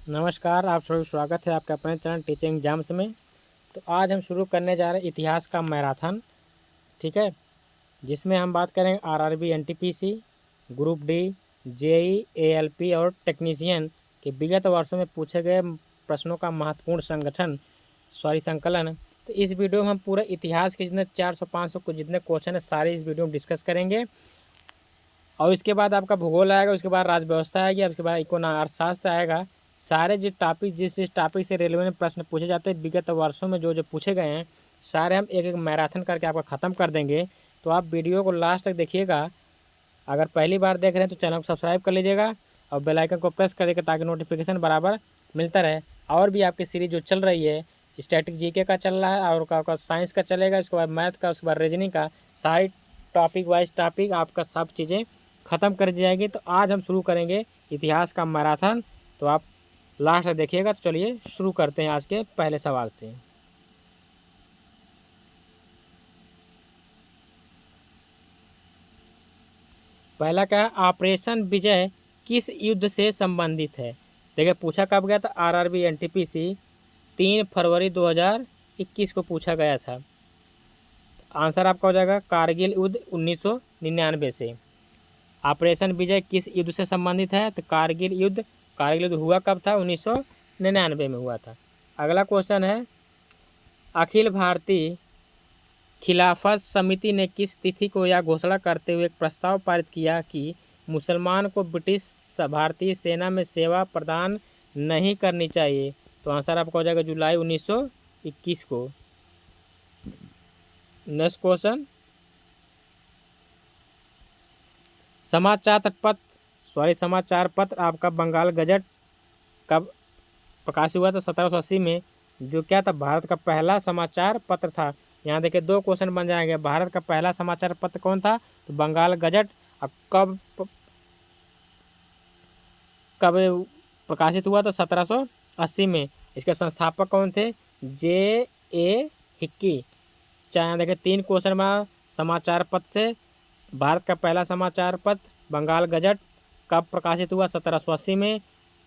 नमस्कार, आप सभी स्वागत है आपका अपने चैनल टीचिंग एग्जाम्स में। तो आज हम शुरू करने जा रहे हैं इतिहास का मैराथन, ठीक है, जिसमें हम बात करेंगे RRB, NTPC, group D, JE, ALP और टेक्नीशियन के विगत वर्षों में पूछे गए प्रश्नों का महत्वपूर्ण संकलन। तो इस वीडियो में हम पूरे इतिहास के जितने 400-500 को जितने क्वेश्चन है सारे इस वीडियो में डिस्कस करेंगे। और इसके बाद आपका भूगोल आएगा, उसके बाद राज्य व्यवस्था आएगी, उसके बाद इकोनॉमिक अर्थशास्त्र आएगा। सारे जो टॉपिक जिस टॉपिक से रेलवेंट प्रश्न पूछे जाते हैं विगत वर्षों में जो पूछे गए हैं सारे हम एक एक मैराथन करके आपका ख़त्म कर देंगे। तो आप वीडियो को लास्ट तक देखिएगा। अगर पहली बार देख रहे हैं तो चैनल को सब्सक्राइब कर लीजिएगा और बेल आइकन को प्रेस कर दीजिएगा ताकि नोटिफिकेशन बराबर मिलता रहे। और भी आपकी सीरीज जो चल रही है स्टैटिक जीके का चल रहा है और का साइंस का चलेगा, उसके बाद मैथ का, उसके बाद रीजनिंग का, सारी टॉपिक वाइज टॉपिक आपका सब चीज़ें ख़त्म कर दी जाएगी। तो आज हम शुरू करेंगे इतिहास का मैराथन, तो आप लास्ट तक देखिएगा। तो चलिए शुरू करते हैं आज के पहले सवाल से। पहला क्या है, ऑपरेशन विजय किस युद्ध से संबंधित है? देखिए पूछा कब गया था, आरआरबी एनटीपीसी 3 फरवरी 2021 को पूछा गया था। आंसर आपका हो जाएगा कारगिल युद्ध 1999 से। ऑपरेशन विजय किस युद्ध से संबंधित है? तो कारगिल युद्ध हुआ कब था? 1999 में हुआ था। अगला क्वेश्चन है, अखिल भारतीय खिलाफत समिति ने किस तिथि को यह घोषणा करते हुए एक प्रस्ताव पारित किया कि मुसलमान को ब्रिटिश भारतीय सेना में सेवा प्रदान नहीं करनी चाहिए? तो आंसर आपका हो जाएगा जुलाई 1921 को। नेक्स्ट क्वेश्चन, समाचार पत्र आपका बंगाल गजट कब प्रकाशित हुआ था? 1780 में। जो क्या था, भारत का पहला समाचार पत्र था। यहाँ देखिए 2 क्वेश्चन बन जाएंगे। भारत का पहला समाचार पत्र कौन था? तो बंगाल गजट। अब कब प्रकाशित हुआ था? 1780 में। इसके संस्थापक कौन थे? J.A. हिक्की। चाहे देखिए 3 क्वेश्चन में समाचार पत्र से। भारत का पहला समाचार पत्र बंगाल गजट कब प्रकाशित हुआ? 1780 में।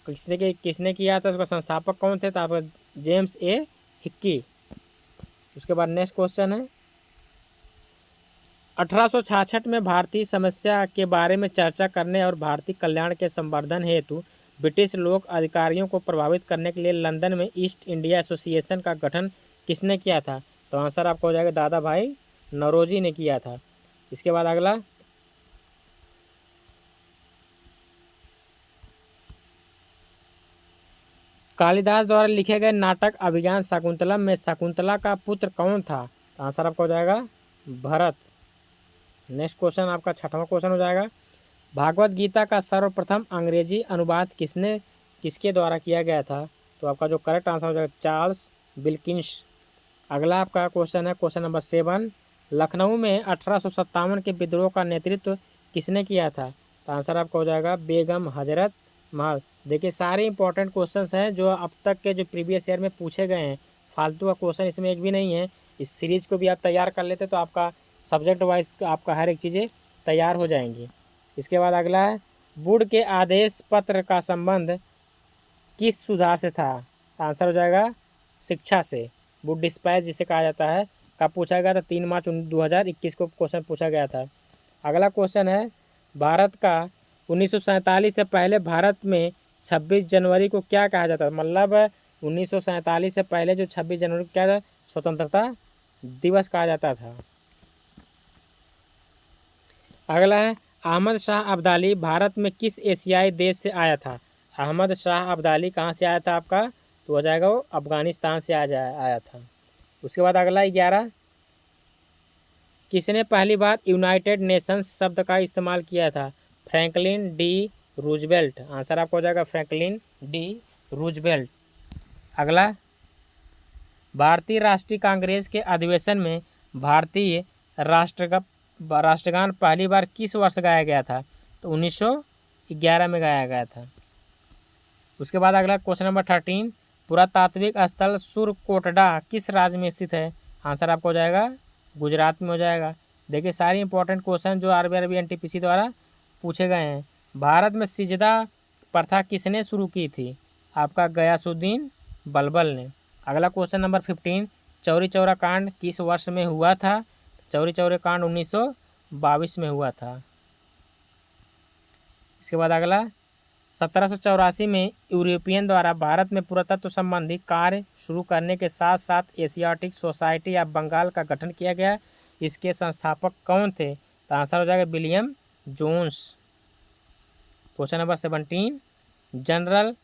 किसने किया था? उसका संस्थापक कौन थे? तो आपका जेम्स ए हिक्की। उसके बाद नेक्स्ट क्वेश्चन है, 1866 में भारतीय समस्या के बारे में चर्चा करने और भारतीय कल्याण के संवर्धन हेतु ब्रिटिश लोक अधिकारियों को प्रभावित करने के लिए लंदन में ईस्ट इंडिया एसोसिएशन का गठन किसने किया था? तो आंसर आपको हो जाएगा दादा भाई नौरोजी ने किया था। इसके बाद अगला, कालिदास द्वारा लिखे गए नाटक अभिज्ञान शाकुंतलम में शकुंतला का पुत्र कौन था? तो आंसर आपका हो जाएगा भरत। नेक्स्ट क्वेश्चन आपका 6वां क्वेश्चन हो जाएगा, भागवत गीता का सर्वप्रथम अंग्रेजी अनुवाद किसके द्वारा किया गया था? तो आपका जो करेक्ट आंसर हो जाएगा चार्ल्स विल्किंस। अगला आपका क्वेश्चन है क्वेश्चन नंबर 7, लखनऊ में 1857 के विद्रोह का नेतृत्व किसने किया था? तो आंसर आपका हो जाएगा बेगम हजरत महल। देखिए सारे इंपॉर्टेंट क्वेश्चंस हैं जो अब तक के जो प्रीवियस ईयर में पूछे गए हैं। फालतू का क्वेश्चन इसमें एक भी नहीं है। इस सीरीज़ को भी आप तैयार कर लेते तो आपका सब्जेक्ट वाइज आपका हर एक चीज़ें तैयार हो जाएंगी। इसके बाद अगला है, वुड के आदेश पत्र का संबंध किस सुधार से था? आंसर हो जाएगा शिक्षा से। वुड डिस्पैच जिसे कहा जाता है, कब पूछा गया था? 3 मार्च 2021 को क्वेश्चन पूछा गया था। अगला क्वेश्चन है, भारत का 1947 से पहले भारत में 26 जनवरी को क्या कहा जाता है? मतलब 1947 से पहले जो 26 जनवरी को क्या था? स्वतंत्रता दिवस कहा जाता था। अगला है, अहमद शाह अब्दाली भारत में किस एशियाई देश से आया था? अहमद शाह अब्दाली कहाँ से आया था आपका? तो हो जाएगा वो अफगानिस्तान से आया था। उसके बाद अगला 11, किसने पहली बार यूनाइटेड नेशंस शब्द का इस्तेमाल किया था? Franklin D Roosevelt. आंसर आपको हो जाएगा फ्रैंकलिन डी रूजवेल्ट। अगला, भारतीय राष्ट्रीय कांग्रेस के अधिवेशन में भारतीय राष्ट्रगान पहली बार किस वर्ष गाया गया था? तो 1911 में गाया गया था। उसके बाद अगला क्वेश्चन नंबर 13, पुरातात्विक स्थल सुरकोटडा किस राज्य में स्थित है? आंसर आपको हो जाएगा गुजरात में हो जाएगा। देखिए सारी इंपॉर्टेंट क्वेश्चन जो आरबीआई एनटीपीसी द्वारा पूछे गए हैं। भारत में सिजदा प्रथा किसने शुरू की थी? आपका गयासुद्दीन बलबल ने। अगला क्वेश्चन नंबर 15, चौरी चौरा कांड किस वर्ष में हुआ था? चौरी चौरा कांड 1922 में हुआ था। इसके बाद अगला 1784 में यूरोपियन द्वारा भारत में पुरातत्व संबंधी कार्य शुरू करने के साथ साथ एशियाटिक सोसाइटी ऑफ बंगाल का गठन किया गया। इसके संस्थापक कौन थे? तो आंसर हो जाएगा William Jones. Question number 17, general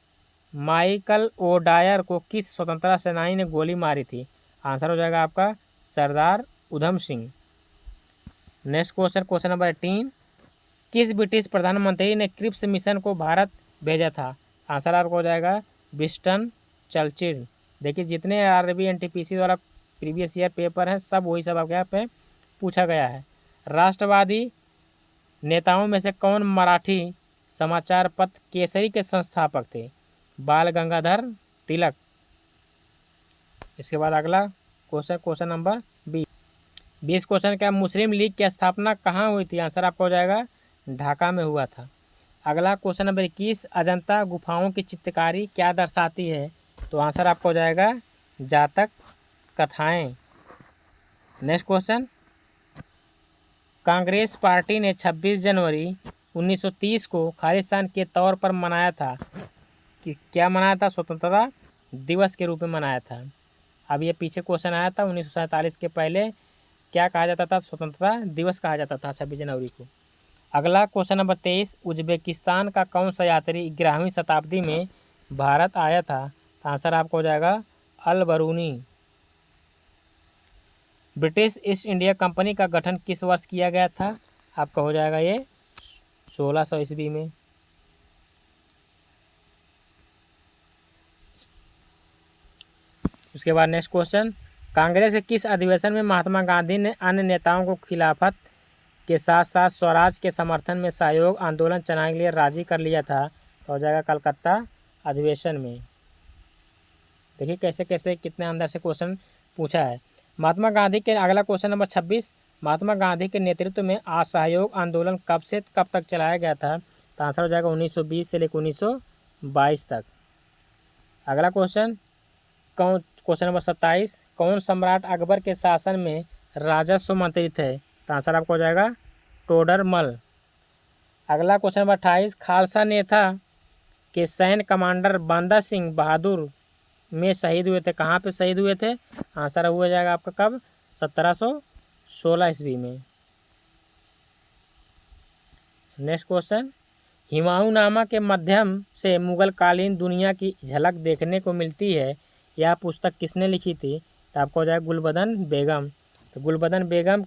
Michael O'Dwyer को किस स्वतंत्रता सेनानी ने गोली मारी थी? आंसर हो जाएगा आपका Sardar Udham Singh. Next question, question number 18, किस ब्रिटिश प्रधानमंत्री ने क्रिप्स मिशन को भारत भेजा था? आंसर आपको हो जाएगा विंस्टन चर्चिल। देखिए जितने आरआरबी एनटीपीसी द्वारा प्रीवियस ईयर पेपर हैं सब वही सब आपके यहाँ पे पूछा गया है। राष्ट्रवादी नेताओं में से कौन मराठी समाचार पत्र केसरी के संस्थापक थे? बाल गंगाधर तिलक। इसके बाद अगला क्वेश्चन, क्वेश्चन नंबर 20 क्वेश्चन क्या, मुस्लिम लीग की स्थापना कहाँ हुई थी? आंसर आपका हो जाएगा ढाका में हुआ था। अगला क्वेश्चन नंबर 21, अजंता गुफाओं की चित्रकारी क्या दर्शाती है? तो आंसर आपका हो जाएगा जातक कथाएं। नेक्स्ट क्वेश्चन, कांग्रेस पार्टी ने 26 जनवरी 1930 को खालिस्तान के तौर पर मनाया था कि क्या मनाया था? स्वतंत्रता दिवस के रूप में मनाया था। अब ये पीछे क्वेश्चन आया था 1947 के पहले क्या कहा जाता था? स्वतंत्रता दिवस कहा जाता था 26 जनवरी को। अगला क्वेश्चन नंबर 23, उज्बेकिस्तान का कौन सा यात्री 11वीं शताब्दी में भारत आया था? तो आंसर आपको हो जाएगा Al Biruni. British East India Company का गठन किस वर्ष किया गया था? आपका हो जाएगा ये 1600 ईस्वी में। उसके बाद नेक्स्ट क्वेश्चन, कांग्रेस के किस अधिवेशन में महात्मा गांधी ने अन्य नेताओं को खिलाफत के साथ साथ स्वराज के समर्थन में सहयोग आंदोलन चलाने के लिए राजी कर लिया था? तो हो जाएगा कलकत्ता अधिवेशन में। देखिए कैसे कैसे कितने अंदर से क्वेश्चन पूछा है। महात्मा गांधी के अगला क्वेश्चन नंबर 26, महात्मा गांधी के नेतृत्व में असहयोग आंदोलन कब से कब तक चलाया गया था? तो आंसर हो जाएगा 1920 से लेकर 1922 तक। अगला क्वेश्चन, क्वेश्चन नंबर 27, कौन सम्राट अकबर के शासन में राजस्व मंत्री थे? तो आंसर आपको हो जाएगा टोडरमल। अगला क्वेश्चन नंबर 28, खालसा नेता के सैन्य कमांडर बंदा सिंह बहादुर में शहीद हुए थे, कहाँ पे शहीद हुए थे? आंसर हुआ जाएगा आपका कब? 1716 ईस्वी में। नेक्स्ट क्वेश्चन, हुमायूंनामा के माध्यम से मुगल कालीन दुनिया की झलक देखने को मिलती है, यह पुस्तक किसने लिखी थी? तो आपको हो जाएगा गुलबदन बेगम। तो गुलबदन बेगम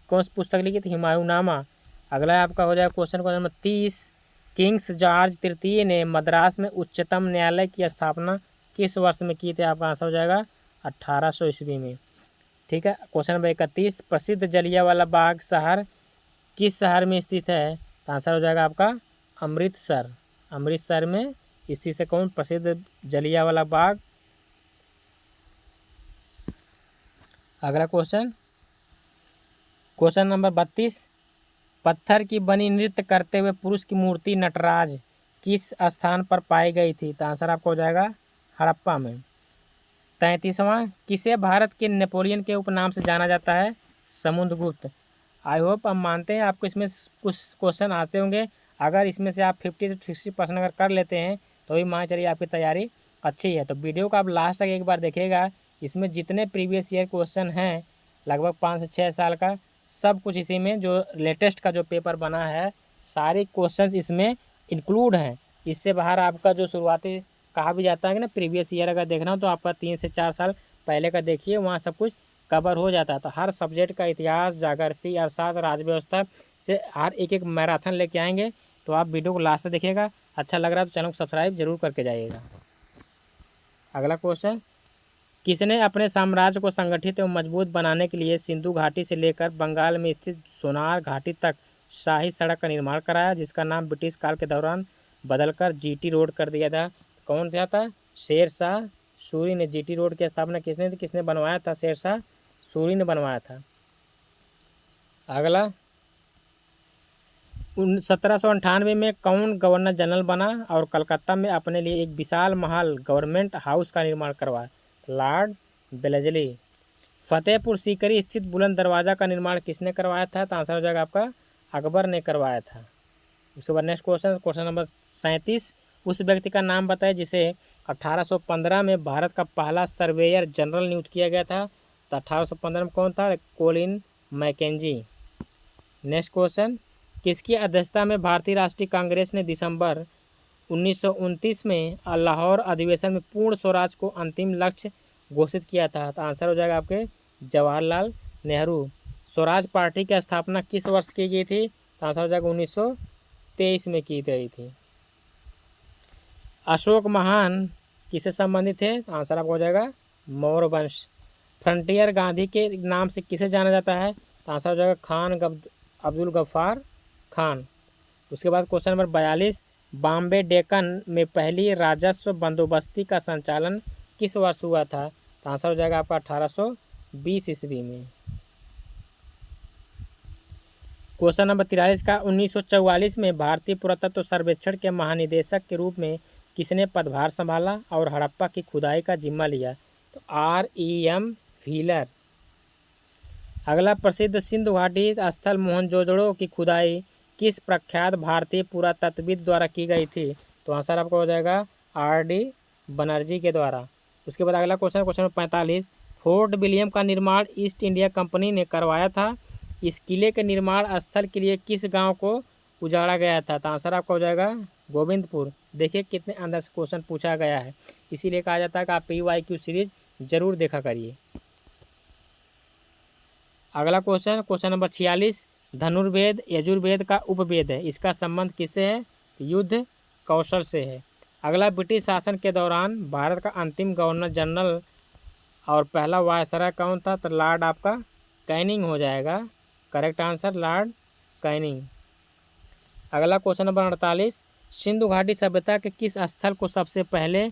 कौन सी पुस्तक लिखी थी? हुमायूंनामा। अगला आपका हो जाएगा क्वेश्चन नंबर 30, किंग्स जॉर्ज तृतीय ने मद्रास में उच्चतम न्यायालय की स्थापना किस वर्ष में की थी? आपका आंसर हो जाएगा 1800 ईस्वी में। ठीक है। क्वेश्चन नंबर 31, प्रसिद्ध जलियांवाला बाग शहर किस शहर में स्थित है? तो आंसर हो जाएगा आपका अमृतसर। अमृतसर में स्थित है कौन? प्रसिद्ध जलियांवाला बाग। अगला क्वेश्चन, क्वेश्चन नंबर 32, पत्थर की बनी नृत्य करते हुए पुरुष की मूर्ति नटराज किस स्थान पर पाई गई थी? तो आंसर आपको हो जाएगा हड़प्पा में। 33वां, किसे भारत के नेपोलियन के उपनाम से जाना जाता है? समुद्रगुप्त। आई होप हम मानते हैं आपको इसमें कुछ क्वेश्चन आते होंगे। अगर इसमें से आप 50 से 60% अगर कर लेते हैं तो भी मान चलिए आपकी तैयारी अच्छी है। तो वीडियो को आप लास्ट तक एक बार देखिएगा। इसमें जितने प्रीवियस ईयर क्वेश्चन हैं लगभग 5 से 6 साल का सब कुछ इसी में जो लेटेस्ट का जो पेपर बना है सारे क्वेश्चंस इसमें इंक्लूड हैं। इससे बाहर आपका जो शुरुआती कहा भी जाता है कि ना प्रीवियस ईयर अगर देखना हो तो आपका 3 से 4 साल पहले का देखिए, वहाँ सब कुछ कवर हो जाता है। तो हर सब्जेक्ट का इतिहास, ज्योग्राफी, अर्थशास्त्र, राज्य व्यवस्था से हर एक एक मैराथन लेके आएंगे। तो आप वीडियो को लास्ट तक देखिएगा। अच्छा लग रहा है तो चैनल को सब्सक्राइब जरूर करके जाइएगा। अगला क्वेश्चन, किसने अपने साम्राज्य को संगठित एवं मजबूत बनाने के लिए सिंधु घाटी से लेकर बंगाल में स्थित सोनार घाटी तक शाही सड़क का निर्माण कराया, जिसका नाम ब्रिटिश काल के दौरान बदलकर जीटी रोड कर दिया था? कौन था? शेर शाह सूरी ने। जीटी रोड की स्थापना किसने बनवाया था? शेर शाह सूरी ने बनवाया था। अगला 1798 में कौन गवर्नर जनरल बना और कलकत्ता में अपने लिए एक विशाल महल गवर्नमेंट हाउस का निर्माण करवाया? Lord Wellesley. फतेहपुर सीकरी स्थित बुलंद दरवाज़ा का निर्माण किसने करवाया था? तो आंसर हो जाएगा आपका अकबर ने करवाया था। उसके बाद नेक्स्ट क्वेश्चन नंबर 37, उस व्यक्ति का नाम बताएं जिसे 1815 में भारत का पहला सर्वेयर जनरल नियुक्त किया गया था। तो 1815 में कौन था? Colin McKenzie. नेक्स्ट क्वेश्चन, किसकी अध्यक्षता में भारतीय राष्ट्रीय कांग्रेस ने दिसंबर 1929 में लाहौर अधिवेशन में पूर्ण स्वराज को अंतिम लक्ष्य घोषित किया था? तो आंसर हो जाएगा आपके जवाहरलाल नेहरू। स्वराज पार्टी की स्थापना किस वर्ष की गई थी? तो आंसर हो जाएगा 1923 में की गई थी। अशोक महान किससे संबंधित है? तो आंसर आपको हो जाएगा मौर्य वंश। फ्रंटियर गांधी के नाम से किसे जाना जाता है? तो आंसर हो जाएगा खान अब्दुल गफ्फार खान। उसके बाद क्वेश्चन नंबर 42, बॉम्बे डेक्कन में पहली राजस्व बंदोबस्ती का संचालन किस वर्ष हुआ था? तो आंसर हो जाएगा आपका 1820 ईस्वी में। क्वेश्चन नंबर 43 का 1944 में भारतीय पुरातत्व सर्वेक्षण के महानिदेशक के रूप में किसने पदभार संभाला और हड़प्पा की खुदाई का जिम्मा लिया? तो R.E.M. व्हीलर। अगला, प्रसिद्ध सिंधु घाटी स्थल मोहनजोदड़ो की खुदाई किस प्रख्यात भारतीय पुरातत्वविद द्वारा की गई थी? तो आंसर आपको हो जाएगा R.D. बनर्जी के द्वारा। उसके बाद अगला क्वेश्चन नंबर 45, फोर्ट विलियम का निर्माण ईस्ट इंडिया कंपनी ने करवाया था। इस किले के निर्माण स्थल के लिए किस गांव को उजाड़ा गया था? तो आंसर आपका हो जाएगा गोविंदपुर। देखिए कितने अंदर से क्वेश्चन पूछा गया है, इसीलिए कहा जाता है कि आप PYQ सीरीज जरूर देखा करिए। अगला क्वेश्चन नंबर 46, धनुर्वेद यजुर्वेद का उपवेद है, इसका संबंध किससे है? युद्ध कौशल से है। अगला, ब्रिटिश शासन के दौरान भारत का अंतिम गवर्नर जनरल और पहला वायसराय कौन था? तो लॉर्ड आपका कैनिंग हो जाएगा। Correct answer Lord Canning. अगला क्वेश्चन नंबर 48, सिंधु घाटी सभ्यता के किस स्थल को सबसे पहले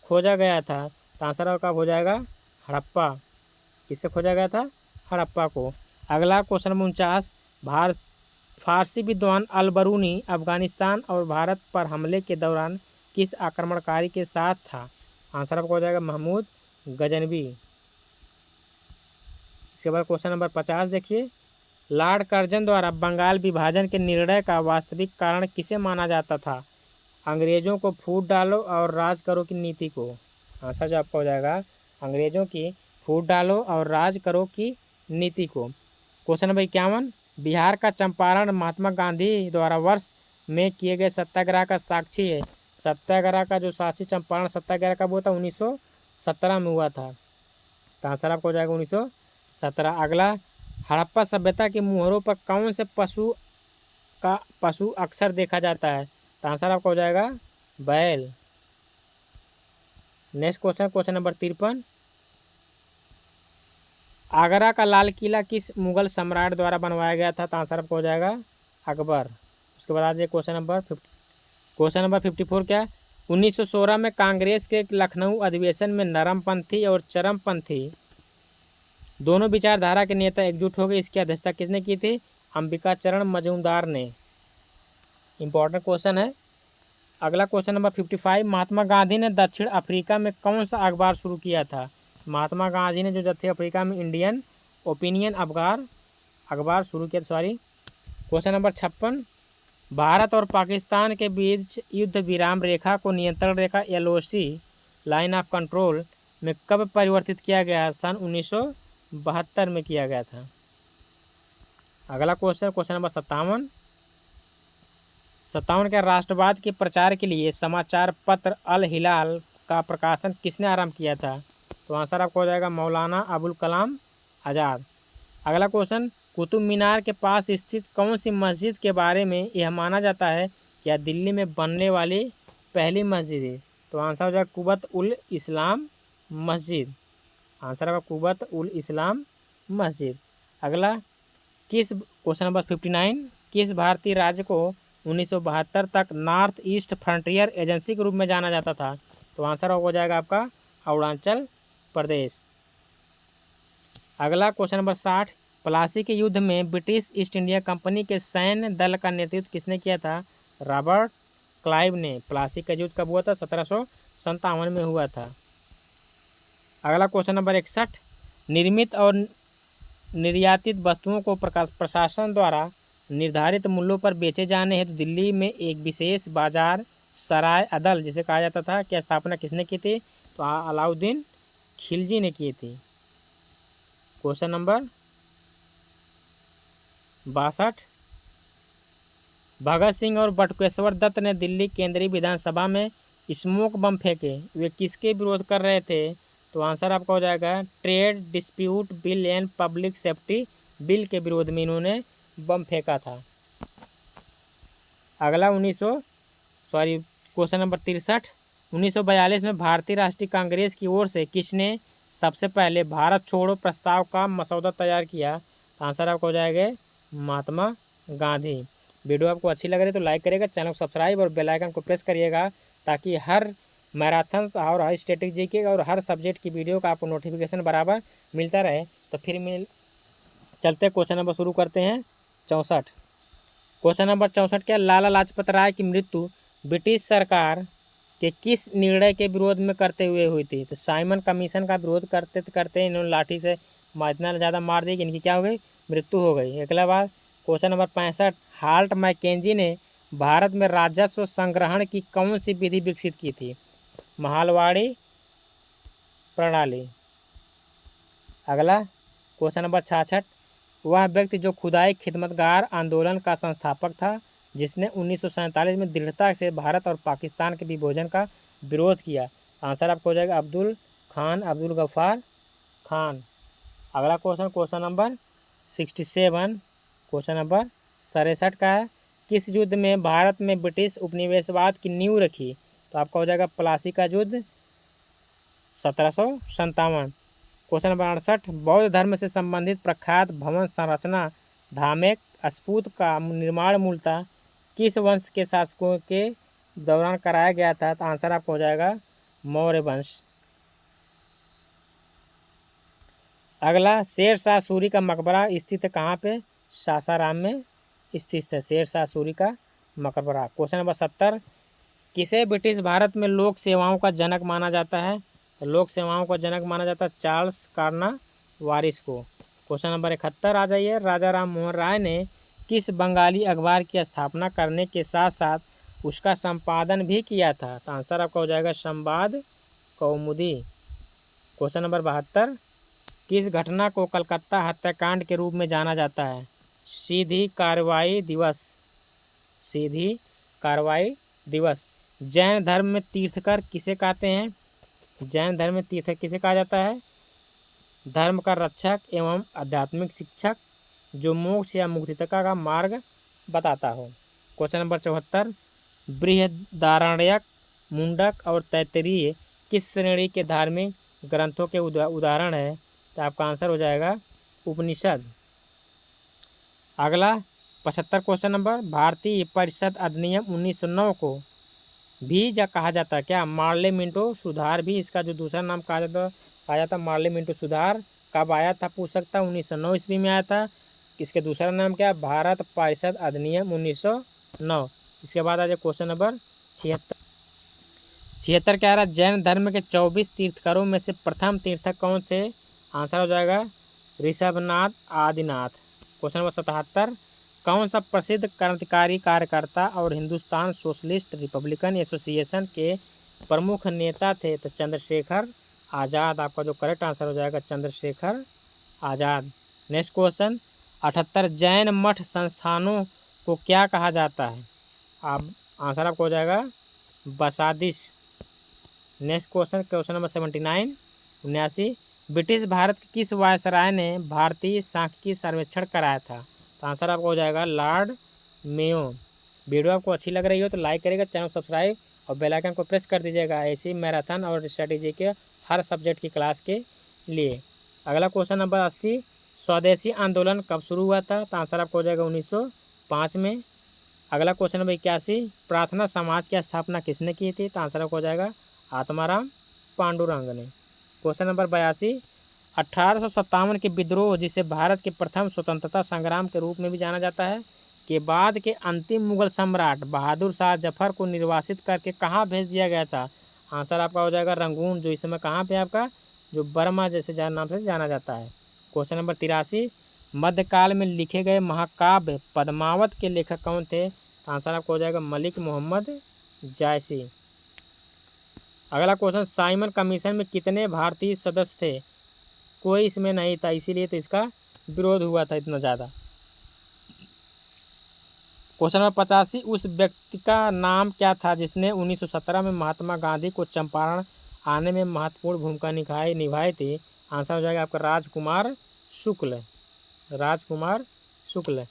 खोजा गया था? तो आंसर आपका हो जाएगा हड़प्पा। किससे खोजा गया था? हड़प्पा को। अगला क्वेश्चन नंबर 49, फारसी विद्वान अल-बरूनी अफगानिस्तान और भारत पर हमले के दौरान किस आक्रमणकारी के साथ था? आंसर आपको हो जाएगा महमूद गजनवी। इसके बाद क्वेश्चन नंबर 50 देखिए, लॉर्ड कर्जन द्वारा बंगाल विभाजन के निर्णय का वास्तविक कारण किसे माना जाता था? अंग्रेजों को फूट डालो और राज करो की नीति को। आंसर जो आपका हो जाएगा अंग्रेजों की फूट डालो और राज करो की नीति को। क्वेश्चन नंबर 51, बिहार का चंपारण महात्मा गांधी द्वारा वर्ष में किए गए सत्याग्रह का साक्षी है। सत्याग्रह का जो साक्षी चंपारण सत्याग्रह का वो था 1917 में हुआ था। तो आंसर आपको हो जाएगा 1917। अगला, हड़प्पा सभ्यता के मुहरों पर कौन से पशु अक्सर देखा जाता है? तो आंसर आपका हो जाएगा बैल। नेक्स्ट क्वेश्चन नंबर 53, आगरा का लाल किला किस मुगल सम्राट द्वारा बनवाया गया था? तो आंसर आपको हो जाएगा अकबर। उसके बाद आज क्वेश्चन नंबर 54 क्या? 1916 में कांग्रेस के लखनऊ अधिवेशन में नरमपंथी और चरमपंथी दोनों विचारधारा के नेता एकजुट हो गए, इसकी अध्यक्षता किसने की थी? अंबिका चरण मजूमदार ने। इंपॉर्टेंट क्वेश्चन है। अगला क्वेश्चन नंबर 55, महात्मा गांधी ने दक्षिण अफ्रीका में कौन सा अखबार शुरू किया था? महात्मा गांधी ने जो दक्षिण अफ्रीका में इंडियन ओपिनियन अखबार शुरू किया। क्वेश्चन नंबर 56, भारत और पाकिस्तान के बीच युद्ध विराम रेखा को नियंत्रण रेखा LOC लाइन ऑफ कंट्रोल में कब परिवर्तित किया गया? सन 1972 में किया गया था। अगला क्वेश्चन नंबर 57 के राष्ट्रवाद के प्रचार के लिए समाचार पत्र अल हिलाल का प्रकाशन किसने आरंभ किया था? तो आंसर आपको हो जाएगा मौलाना अबुल कलाम आज़ाद। अगला क्वेश्चन, कुतुब मीनार के पास स्थित कौन सी मस्जिद के बारे में यह माना जाता है कि यह दिल्ली में बनने वाली पहली मस्जिद है? तो आंसर हो जाएगा कुबत उल इस्लाम मस्जिद। आंसर आपका कुबत उल इस्लाम मस्जिद। अगला, क्वेश्चन नंबर 59, किस भारतीय राज्य को 1972 तक नॉर्थ ईस्ट फ्रंटियर एजेंसी के रूप में जाना जाता था? तो आंसर हो जाएगा आपका अरुणाचल प्रदेश। अगला क्वेश्चन नंबर 60, प्लासी के युद्ध में ब्रिटिश ईस्ट इंडिया कंपनी के सैन्य दल का नेतृत्व किसने किया था? रॉबर्ट क्लाइव ने। प्लासी का युद्ध कब हुआ था? 1757 में हुआ था। अगला क्वेश्चन नंबर 61, निर्मित और निर्यातित वस्तुओं को प्रशासन द्वारा निर्धारित मूल्यों पर बेचे जाने हेतु दिल्ली में एक विशेष बाजार सराय अदल जिसे कहा जाता था की स्थापना किसने की थी? तो अलाउद्दीन खिलजी ने की थी। क्वेश्चन नंबर 62, भगत सिंह और बटुकेश्वर दत्त ने दिल्ली केंद्रीय विधानसभा में स्मोक बम फेंके, वे किसके विरोध कर रहे थे? तो आंसर आपका हो जाएगा trade dispute bill and public safety bill के विरोध में इन्होंने बम फेंका था। अगला क्वेश्चन नंबर 63, 1942 में भारतीय राष्ट्रीय कांग्रेस की ओर से किसने सबसे पहले भारत छोड़ो प्रस्ताव का मसौदा तैयार किया? आंसर आपको हो जाएगा महात्मा गांधी। वीडियो आपको अच्छी लग रही है तो लाइक करिएगा, चैनल को सब्सक्राइब और बेल आइकन को प्रेस करिएगा ताकि हर मैराथन और हर स्ट्रेटेजी के और हर सब्जेक्ट की वीडियो का आपको नोटिफिकेशन बराबर मिलता रहे। तो फिर चलते क्वेश्चन नंबर शुरू करते हैं 64। क्वेश्चन नंबर 64 क्या? लाला लाजपत राय की मृत्यु ब्रिटिश सरकार के किस निर्णय के विरोध में करते हुए हुई थी? तो साइमन कमीशन का विरोध करते करते इन्होंने लाठी से इतना ज़्यादा मार दी कि इनकी क्या हो गई? मृत्यु हो गई। अगला बात क्वेश्चन नंबर 65, हाल्ट मैकेंजी ने भारत में राजस्व संग्रहण की कौन सी विधि विकसित की थी? महालवाड़ी प्रणाली। अगला क्वेश्चन नंबर 66, वह व्यक्ति जो खुदाई खिदमतगार आंदोलन का संस्थापक था जिसने 1947 में दृढ़ता से भारत और पाकिस्तान के विभाजन का विरोध किया? आंसर आपको हो जाएगा अब्दुल गफ्फार खान। अगला क्वेश्चन नंबर 67, क्वेश्चन नंबर 67 का है, किस युद्ध में भारत में ब्रिटिश उपनिवेशवाद की नींव रखी? तो आपका हो जाएगा प्लासी का युद्ध 1757। क्वेश्चन नंबर 68, बौद्ध धर्म से संबंधित प्रख्यात भवन संरचना धामेक स्फूत का निर्माण मूलतः किस वंश के शासकों के दौरान कराया गया था? तो आंसर आपको हो जाएगा मौर्य वंश। अगला शेरशाह सूरी का मकबरा स्थित है कहाँ पे? सासाराम में स्थित है शेरशाह सूरी का मकबरा। क्वेश्चन नंबर 70, किसे ब्रिटिश भारत में लोक सेवाओं का जनक माना जाता है? तो लोक सेवाओं का जनक माना जाता है चार्ल्स कॉर्नवालिस को। क्वेश्चन नंबर 71 आ जाइए, राजा राम मोहन राय ने किस बंगाली अखबार की स्थापना करने के साथ साथ उसका संपादन भी किया था? तो आंसर आपका हो जाएगा संवाद कौमुदी। क्वेश्चन नंबर 72, किस घटना को कलकत्ता हत्याकांड के रूप में जाना जाता है? सीधी कार्रवाई दिवस। जैन धर्म में तीर्थकर किसे कहते हैं? जैन धर्म में तीर्थकर किसे कहा जाता है? धर्म का रक्षक एवं आध्यात्मिक शिक्षक जो मोक्ष या मुक्तिका का मार्ग बताता हो। क्वेश्चन नंबर 74, बृहदारण्यक, मुंडक और तैत्तिरीय किस श्रेणी के धार्मिक ग्रंथों के उदाहरण है? तो आपका आंसर हो जाएगा उपनिषद। अगला 75 क्वेश्चन नंबर, भारतीय परिषद अधिनियम 1909 को भी कहा जाता है क्या? मार्ले मिंटो सुधार भी इसका जो दूसरा नाम कहा जाता मार्ले मिंटो सुधार। कब आया था पूछ सकता? 1909 ईस्वी में आया था। इसके दूसरा नाम क्या? भारत परिषद अधिनियम 1909। इसके बाद आ जाए क्वेश्चन नंबर 76 क्या आ रहा? जैन धर्म के 24 तीर्थकरों में से प्रथम तीर्थक कौन थे? आंसर हो जाएगा ऋषभनाथ आदिनाथ। क्वेश्चन नंबर 77, कौन सा प्रसिद्ध क्रांतिकारी कार्यकर्ता और हिंदुस्तान सोशलिस्ट रिपब्लिकन एसोसिएशन के प्रमुख नेता थे? तो चंद्रशेखर आज़ाद। आपका जो करेक्ट आंसर हो जाएगा चंद्रशेखर आज़ाद। नेक्स्ट क्वेश्चन 78, जैन मठ संस्थानों को क्या कहा जाता है? आप आंसर आपको हो जाएगा बसादिश। Next question number 79, British Bharat के किस वायसराय ने भारतीय सांख्यिकी सर्वेक्षण कराया था? तो आंसर आपको हो जाएगा लॉर्ड मेयो। वीडियो आपको अच्छी लग रही हो तो लाइक करिएगा, चैनल सब्सक्राइब और बेल आइकन को प्रेस कर दीजिएगा ऐसी मैराथन और स्ट्रेटेजी के हर सब्जेक्ट की क्लास के लिए। अगला क्वेश्चन नंबर 80, स्वदेशी आंदोलन कब शुरू हुआ था? तो आंसर आपको हो जाएगा 1905 में। अगला क्वेश्चन नंबर 81, प्रार्थना समाज की स्थापना किसने की थी? तो आंसर आपको हो जाएगा आत्माराम पांडुरंग ने। क्वेश्चन नंबर 82, 1857 के विद्रोह, जिसे भारत के प्रथम स्वतंत्रता संग्राम के रूप में भी जाना जाता है, के बाद के अंतिम मुगल सम्राट बहादुर शाह जफर को निर्वासित करके कहाँ भेज दिया गया था? आंसर आपका हो जाएगा रंगून, जो इस समय कहाँ पे आपका जो बर्मा जैसे नाम से जाना जाता है। क्वेश्चन नंबर 83, मध्यकाल में लिखे गए महाकाव्य पद्मावत के लेखक कौन थे? आंसर आपको हो जाएगा मलिक मोहम्मद जायसी। अगला क्वेश्चन, साइमन कमीशन में कितने भारतीय सदस्य थे? कोई इसमें नहीं था, इसीलिए तो इसका विरोध हुआ था इतना ज़्यादा। क्वेश्चन नंबर 85, उस व्यक्ति का नाम क्या था जिसने 1917 में महात्मा गांधी को चंपारण आने में महत्वपूर्ण भूमिका निभाई थी? आंसर हो जाएगा आपका राजकुमार शुक्ल, राजकुमार शुक्ल।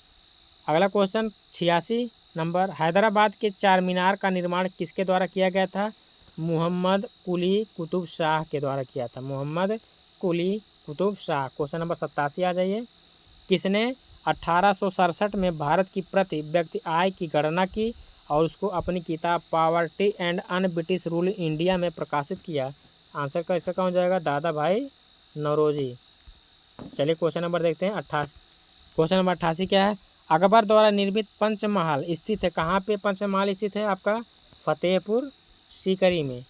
अगला क्वेश्चन 86 नंबर, हैदराबाद के चार मीनार का निर्माण किसके द्वारा किया गया था? मोहम्मद कुली कुतुब शाह के द्वारा किया था, मोहम्मद कुली कुतुब शाह। क्वेश्चन नंबर 87 आ जाइए, किसने 1867 में भारत की प्रति व्यक्ति आय की गणना की और उसको अपनी किताब poverty and un British rule India में प्रकाशित किया? आंसर का इसका क्या हो जाएगा? दादा भाई नौरोजी। चलिए क्वेश्चन नंबर देखते हैं 88। क्वेश्चन नंबर 88 क्या है? अकबर द्वारा निर्मित पंचमहल स्थित है, कहाँ पे पंचमहल स्थित है? आपका फतेहपुर सीकरी में।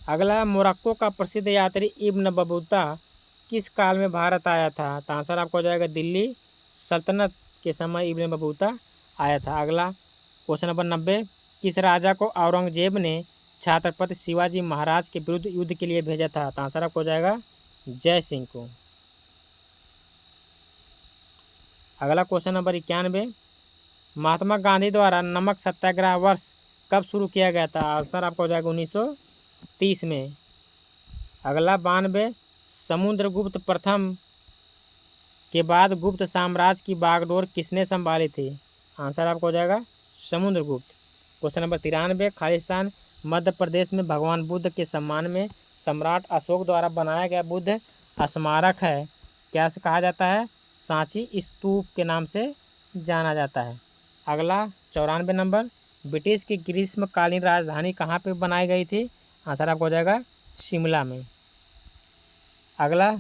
अगला, मोरक्को का प्रसिद्ध यात्री इब्न बतूता किस काल में भारत आया था? तो आंसर आपको हो जाएगा दिल्ली सल्तनत के समय इब्न बतूता आया था। अगला क्वेश्चन नंबर 90, किस राजा को औरंगजेब ने छत्रपति शिवाजी महाराज के विरुद्ध युद्ध के लिए भेजा था? तो आंसर आपको हो जाएगा जय सिंह को। अगला क्वेश्चन नंबर 91, महात्मा गांधी द्वारा नमक सत्याग्रह वर्ष कब शुरू किया गया था? आंसर आपको हो जाएगा 1930 में। अगला 92, समुद्रगुप्त प्रथम के बाद गुप्त साम्राज्य की बागडोर किसने संभाली थी? आंसर आपको हो जाएगा समुद्रगुप्त। क्वेश्चन नंबर 93, खालिस्तान मध्य प्रदेश में भगवान बुद्ध के सम्मान में सम्राट अशोक द्वारा बनाया गया बुद्ध स्मारक है, क्या से कहा जाता है? सांची स्तूप के नाम से जाना जाता है। अगला 94 नंबर, ब्रिटिश की ग्रीष्मकालीन राजधानी कहाँ पे बनाई गई थी? आंसर आपको हो जाएगा शिमला में। अगला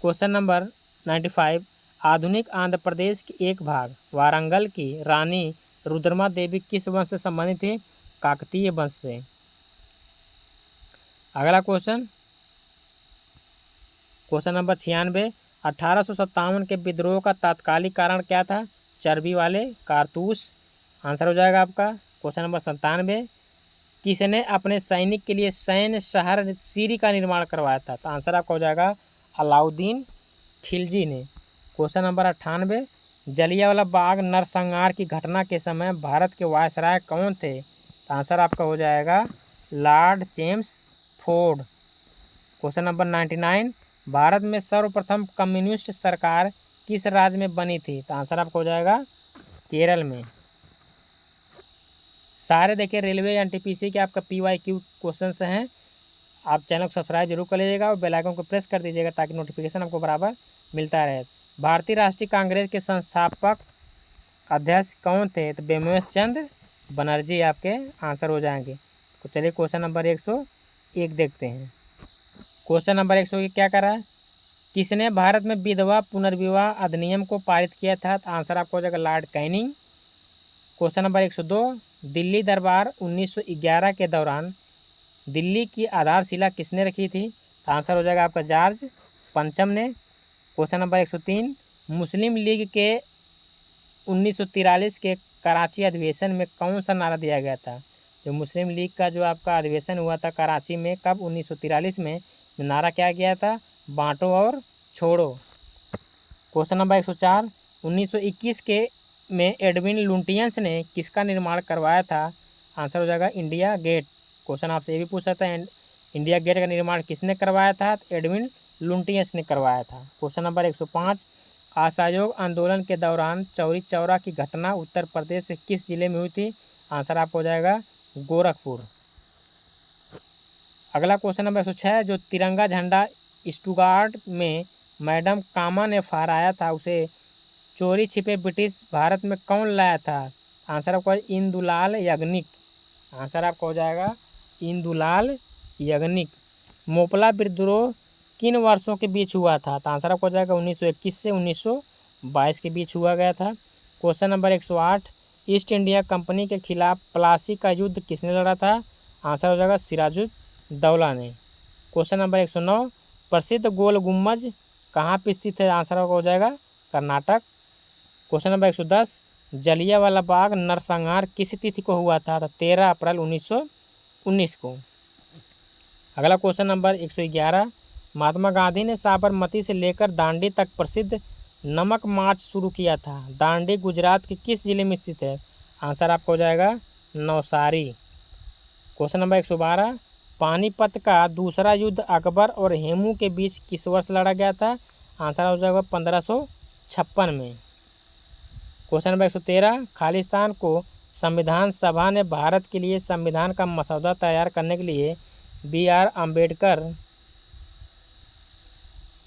क्वेश्चन नंबर 95, आधुनिक आंध्र प्रदेश के एक भाग वारंगल की रानी रुद्रमा देवी किस वंश से संबंधित थी? काकतीय वंश से। अगला क्वेश्चन नंबर 96, 1857 के विद्रोह का तात्कालिक कारण क्या था? चर्बी वाले कारतूस। आंसर हो जाएगा आपका। क्वेश्चन नंबर 97, किसने अपने सैनिक के लिए सैन्य शहर सीरी का निर्माण करवाया था? तो आंसर आपका हो जाएगा अलाउद्दीन खिलजी ने। क्वेश्चन नंबर 98, जलियांवाला बाग नरसंहार की घटना के समय भारत के वायसराय कौन थे? तो आंसर आपका हो जाएगा Lord James Ford. Question number 99, Bharat में सर्वप्रथम कम्युनिस्ट सरकार किस राज्य में बनी थी? तो आंसर आपको हो जाएगा केरल में। सारे देखिए रेलवे एनटीपीसी के आपका PYQ क्वेश्चन हैं। आप चैनल को सब्सक्राइब जरूर कर लीजिएगा और बेल आइकन को प्रेस कर दीजिएगा ताकि नोटिफिकेशन आपको बराबर मिलता रहे। भारतीय राष्ट्रीय कांग्रेस के संस्थापक अध्यक्ष कौन थे? तो बेमेश चंद्र बनर्जी आपके आंसर हो जाएंगे। तो चलिए क्वेश्चन नंबर 101 देखते हैं। क्वेश्चन नंबर 101 क्या कर रहा है? किसने भारत में विधवा पुनर्विवाह अधिनियम को पारित किया था? तो आंसर आपको हो जाएगा Lord Canning. Question number 102, Delhi दरबार 1911 के दौरान दिल्ली की आधारशिला किसने रखी थी? तो आंसर हो जाएगा आपका जॉर्ज पंचम ने। क्वेश्चन नंबर 103, मुस्लिम लीग के 1943 के कराची अधिवेशन में कौन सा नारा दिया गया था? जो मुस्लिम लीग का जो आपका अधिवेशन हुआ था कराची में कब? 1943 में। नारा क्या गया था? बांटो और छोड़ो। क्वेश्चन नंबर 104, 1921 के में एडविन लुटियंस ने किसका निर्माण करवाया था? आंसर हो जाएगा इंडिया गेट। क्वेश्चन आपसे ये भी पूछ सकता है इंडिया गेट का निर्माण किसने करवाया था? तो एडविन लुटियंस ने करवाया था। क्वेश्चन नंबर 105, असहयोग आंदोलन के दौरान चौरी चौरा की घटना उत्तर प्रदेश के किस जिले में हुई थी? आंसर आपको हो जाएगा गोरखपुर। अगला क्वेश्चन नंबर 106, जो तिरंगा झंडा स्टुगार्ट में मैडम कामा ने फहराया था उसे चोरी छिपे ब्रिटिश भारत में कौन लाया था? आंसर आपको इंदुलाल याग्निक। आंसर आपका हो जाएगा इंदुलाल याग्निक। मोपला विद्रोह किन वर्षों के बीच हुआ था? तो आंसर आपको हो जाएगा 1921 से 1922 के बीच हुआ गया था। Question number 108, east India company के खिलाफ प्लासी का युद्ध किसने लड़ा था? आंसर हो जाएगा सिराजुद्दौला ने। क्वेश्चन नंबर 109, प्रसिद्ध गोल गुम्बज कहाँ पे स्थित है? आंसर हो जाएगा कर्नाटक। क्वेश्चन नंबर 110, जलियांवाला बाग नरसंहार किस तिथि को हुआ था? तो 13 अप्रैल 1919 को। अगला क्वेश्चन नंबर 111, महात्मा गांधी ने साबरमती से लेकर दांडी तक प्रसिद्ध नमक मार्च शुरू किया था। दांडी गुजरात के किस जिले में स्थित है? आंसर आपको हो जाएगा नवसारी। क्वेश्चन नंबर 112, पानीपत का दूसरा युद्ध अकबर और हेमू के बीच किस वर्ष लड़ा गया था? आंसर हो जाएगा 1556 में। क्वेश्चन नंबर 113, खालिस्तान को संविधान सभा ने भारत के लिए संविधान का मसौदा तैयार करने के लिए BR अम्बेडकर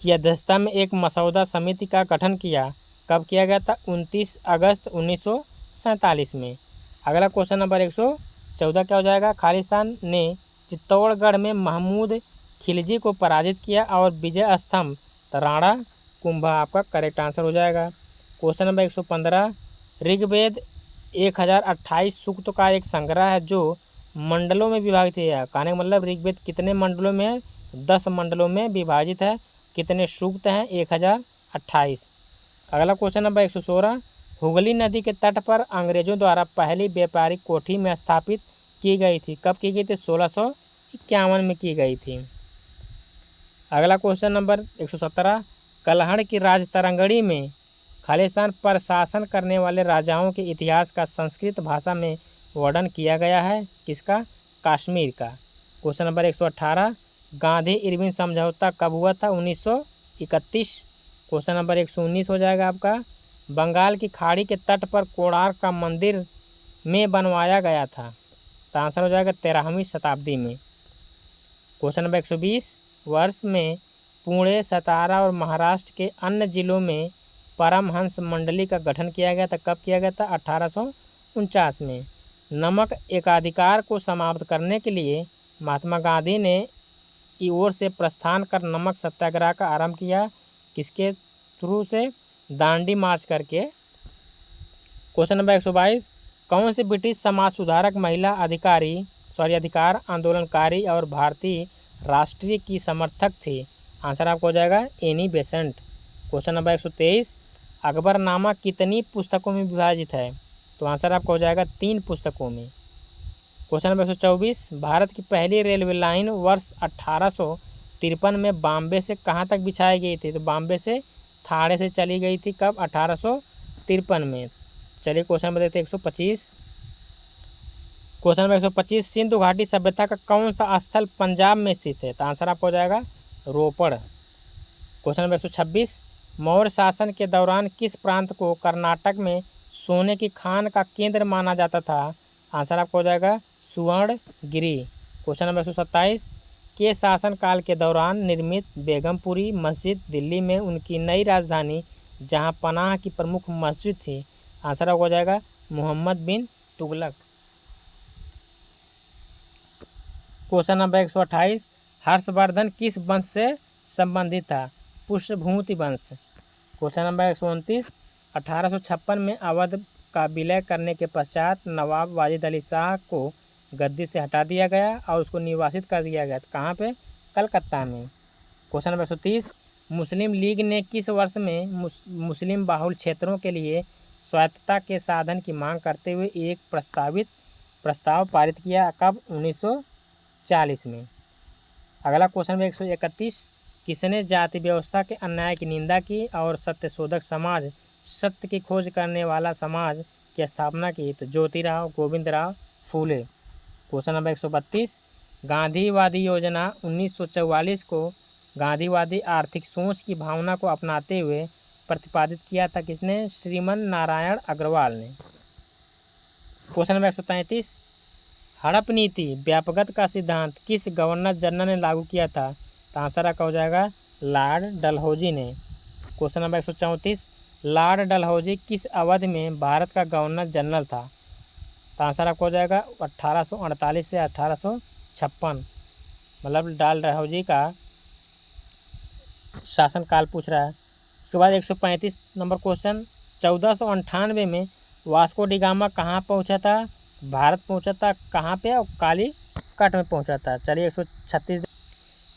की अध्यक्षता में एक मसौदा समिति का गठन किया। कब किया गया था? 29 अगस्त 1947 में। अगला क्वेश्चन नंबर 114 क्या हो जाएगा? खालिस्तान ने चित्तौड़गढ़ में महमूद खिलजी को पराजित किया और विजय स्तंभ राणा कुंभा आपका करेक्ट आंसर हो जाएगा। क्वेश्चन नंबर 115, ऋग्वेद 1028 सूक्त का एक संग्रह है जो मंडलों में विभाजित है। कहने का मतलब ऋग्वेद कितने मंडलों में है? 10 मंडलों में विभाजित है। कितने सूक्त हैं? 1028। अगला क्वेश्चन नंबर 116, हुगली नदी के तट पर अंग्रेजों द्वारा पहली व्यापारिक कोठी में स्थापित की गई थी। कब की गई थी? 1651 में की गई थी। अगला क्वेश्चन नंबर 117, कलहड़ की राजतरंगड़ी में खालिस्तान पर शासन करने वाले राजाओं के इतिहास का संस्कृत भाषा में वर्णन किया गया है। किसका? कश्मीर का। क्वेश्चन नंबर 118, गांधी इरविन समझौता कब हुआ था? 1931। क्वेश्चन नंबर 119 हो जाएगा आपका, बंगाल की खाड़ी के तट पर कोणार्क का मंदिर में बनवाया गया था। तो आंसर हो जाएगा 13वीं शताब्दी में। क्वेश्चन नंबर 120, वर्ष में पुणे, सतारा और महाराष्ट्र के अन्य जिलों में परमहंस मंडली का गठन किया गया था। कब किया गया था? 1849 में। नमक एकाधिकार को समाप्त करने के लिए महात्मा गांधी ने की ओर से प्रस्थान कर नमक सत्याग्रह का आरंभ किया। किसके थ्रू से? दांडी मार्च करके। क्वेश्चन नंबर 122, कौन सी ब्रिटिश समाज सुधारक महिला अधिकार आंदोलनकारी और भारतीय राष्ट्रीय की समर्थक थी? आंसर आपको हो जाएगा Annie Besant. Question number 123, Akbarnama कितनी पुस्तकों में विभाजित है? तो आंसर आपको हो जाएगा 3 पुस्तकों में। क्वेश्चन नंबर 124, भारत की पहली रेलवे लाइन वर्ष 1853 में बॉम्बे से कहाँ तक बिछाई गई थी? तो बॉम्बे से थाड़े से चली गई थी। कब? 1853 में। चलिए क्वेश्चन नंबर देखते हैं 125। क्वेश्चन नंबर 125, सिंधु घाटी सभ्यता का कौन सा स्थल पंजाब में स्थित है? तो आंसर आपको हो जाएगा रोपड़। क्वेश्चन नंबर 126, मौर्य शासन के दौरान किस प्रांत को कर्नाटक में सोने की खान का केंद्र माना जाता था? आंसर आपको हो जाएगा सुवर्णगिरी। क्वेश्चन नंबर 127, के शासनकाल के दौरान निर्मित बेगमपुरी मस्जिद दिल्ली में उनकी नई राजधानी जहां पनाह की प्रमुख मस्जिद थी। आंसर आपको हो जाएगा मोहम्मद बिन तुगलक। क्वेश्चन नंबर 128, हर्षवर्धन किस वंश से संबंधित था? पुष्यभूति वंश। क्वेश्चन नंबर 129, 1856 में अवध का विलय करने के पश्चात नवाब वाजिद अली शाह को गद्दी से हटा दिया गया और उसको निर्वासित कर दिया गया। कहाँ पे? कलकत्ता में। क्वेश्चन नंबर 130, मुस्लिम लीग ने किस वर्ष में मुस्लिम बाहुल क्षेत्रों के लिए स्वायत्तता के साधन की मांग करते हुए एक प्रस्ताव पारित किया? कब? 1940 में। अगला क्वेश्चन नंबर 131, किसने जाति व्यवस्था के अन्याय की निंदा की और सत्यशोधक समाज, सत्य की खोज करने वाला समाज की स्थापना की? तो ज्योतिराव गोविंदराव फूले। क्वेश्चन नंबर 132, गांधीवादी योजना 1944 को गांधीवादी आर्थिक सोच की भावना को अपनाते हुए प्रतिपादित किया था। किसने? श्रीमन नारायण अग्रवाल ने। क्वेश्चन नंबर 133, हड़प नीति व्यापकता का सिद्धांत किस गवर्नर जनरल ने लागू किया था? तो आंसर आपका हो जाएगा लॉर्ड डलहौजी ने। क्वेश्चन नंबर 134, लॉर्ड डलहौजी किस अवधि में भारत का गवर्नर जनरल था? तो आंसर आपको हो जाएगा 1848 से 1856। मतलब लॉर्ड डलहौजी का शासनकाल पूछ रहा है। उसके बाद 135 नंबर क्वेश्चन, 1498 में वास्को डी गामा कहाँ पहुँचा था? भारत पहुँचा था। कहाँ पे? और कालीकट में पहुँचा था। चलिए 136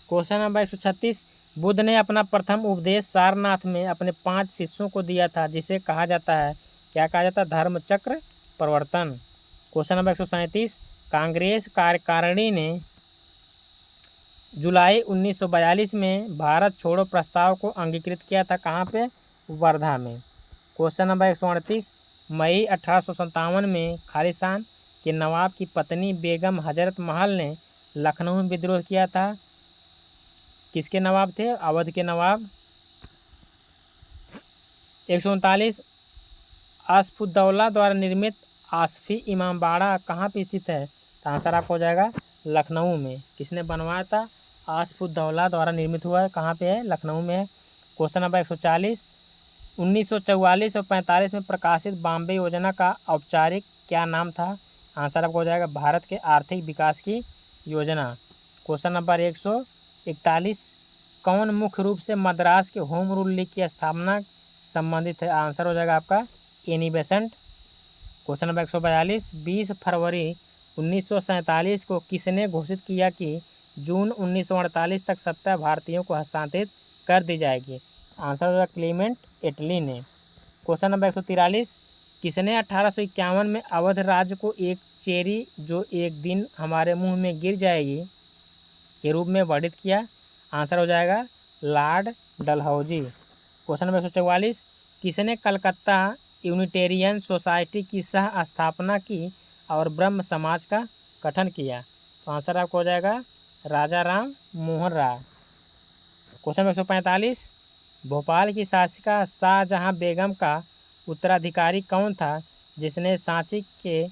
क्वेश्चन नंबर 136, बुद्ध ने अपना प्रथम उपदेश सारनाथ में अपने 5 शिष्यों को दिया था, जिसे कहा जाता है, क्या कहा जाता है? धर्म चक्र प्रवर्तन। क्वेश्चन नंबर 137, कांग्रेस कार्यकारिणी ने जुलाई 1942 में भारत छोड़ो प्रस्ताव को अंगीकृत किया था। कहाँ पे? वर्धा में। क्वेश्चन नंबर 138, मई 1857 में खालिस्तान के नवाब की पत्नी बेगम हजरत महल ने लखनऊ में विद्रोह किया था। किसके नवाब थे? अवध के नवाब। 139, आसफुद्दौला द्वारा निर्मित आसफी इमामबाड़ा कहाँ पे स्थित है? तो आंसर आपको हो जाएगा लखनऊ में। किसने बनवाया था? आसफुद्दौला द्वारा निर्मित हुआ है। कहाँ पे है? लखनऊ में है। क्वेश्चन नंबर 140, 1944 और 45 में प्रकाशित बॉम्बे योजना का औपचारिक क्या नाम था? आंसर आपको हो जाएगा भारत के आर्थिक विकास की योजना। क्वेश्चन नंबर 141, कौन मुख्य रूप से मद्रास के होम रूल लीग की स्थापना संबंधित है? आंसर हो जाएगा आपका एनी बेसेंट। क्वेश्चन नंबर 142, 20 फरवरी 1947 को किसने घोषित किया कि जून 1948 तक सत्ता भारतीयों को हस्तांतरित कर दी जाएगी? आंसर हो जाएगा क्लीमेंट एटली ने। क्वेश्चन नंबर 143, किसने 1851 में अवध राज्य को एक चेरी जो एक दिन हमारे मुंह में गिर जाएगी के रूप में वर्णित किया? आंसर हो जाएगा लॉर्ड डलहौजी। क्वेश्चन नंबर 144, किसने कलकत्ता यूनिटेरियन सोसाइटी की सह स्थापना की और ब्रह्म समाज का गठन किया? तो आंसर आपको हो जाएगा राजा राम मोहन राय। क्वेश्चन नंबर 145, भोपाल की शासिका शाहजहां बेगम का उत्तराधिकारी कौन था, जिसने सांची के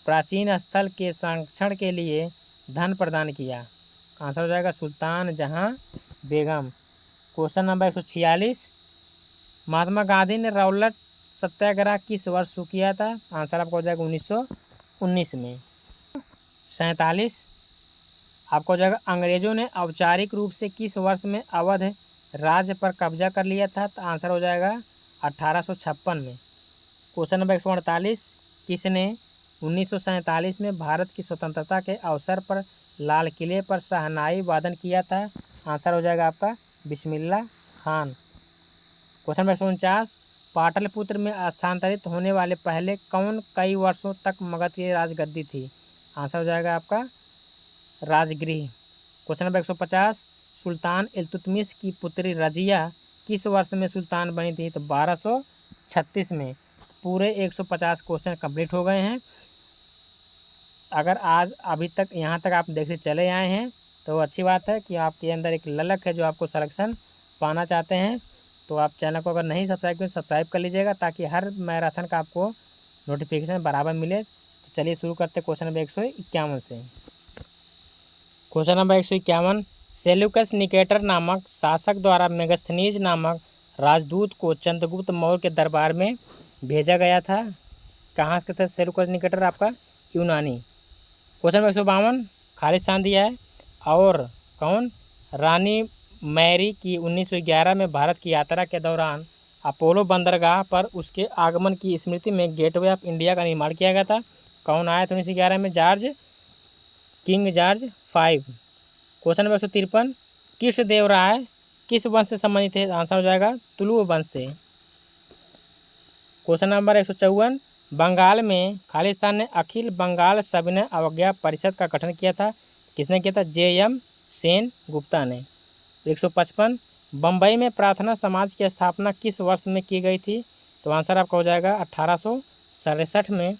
प्राचीन स्थल के संरक्षण के लिए धन प्रदान किया? आंसर हो जाएगा सुल्तान जहां बेगम। क्वेश्चन नंबर 146, महात्मा गांधी ने रौलट सत्याग्रह किस वर्ष शुरू किया था? आंसर आपको हो जाएगा 1919 में। 47 आपको हो जाएगा अंग्रेजों ने औपचारिक रूप से किस वर्ष में अवध राज्य पर कब्जा कर लिया था? तो आंसर हो जाएगा 1856 में। क्वेश्चन नंबर 148, किसने 1947 में भारत की स्वतंत्रता के अवसर पर लाल किले पर शहनाई वादन किया था? आंसर हो जाएगा आपका बिस्मिल्लाह खान। क्वेश्चन नंबर 149, पाटलिपुत्र में स्थानांतरित होने वाले पहले कौन कई वर्षों तक मगध की राजगद्दी थी? आंसर हो जाएगा आपका राजगृह। क्वेश्चन नंबर 150, सुल्तान इल्तुतमिश की पुत्री रजिया किस वर्ष में सुल्तान बनी थी? तो 1236 में। पूरे 150 क्वेश्चन कंप्लीट हो गए हैं। अगर आज अभी तक यहाँ तक आप देखते चले आए हैं तो अच्छी बात है कि आपके अंदर एक ललक है जो आपको सिलेक्शन पाना चाहते हैं। तो आप चैनल को अगर नहीं सब्सक्राइब करें सब्सक्राइब कर लीजिएगा, ताकि हर मैराथन का आपको नोटिफिकेशन बराबर मिले। तो चलिए शुरू करते हैं क्वेश्चन नंबर 151 से। क्वेश्चन नंबर 151, सेल्यूकस निकेटर नामक शासक द्वारा मेगास्थनीज नामक राजदूत को चंद्रगुप्त मौर्य के दरबार में भेजा गया था। कहाँ से थे सेल्यूकस निकेटर? आपका यूनानी। क्वेश्चन नंबर 152, खालिस्तान दिया है और कौन? रानी मैरी की 1911 में भारत की यात्रा के दौरान अपोलो बंदरगाह पर उसके आगमन की स्मृति में गेटवे ऑफ इंडिया का निर्माण किया गया था। कौन आया था 1911 में? King George 5। Question number 153, Krishnadevaraya किस वंश से संबंधित है? आंसर हो जाएगा तुलु वंश से। क्वेश्चन नंबर 154, बंगाल में खालिस्तान ने अखिल बंगाल सविनय अवज्ञा परिषद का गठन किया था। किसने किया था? JM सेन गुप्ता ने। 155, बम्बई में प्रार्थना समाज की स्थापना किस वर्ष में की गई थी? तो आंसर आपका हो जाएगा 1867 में।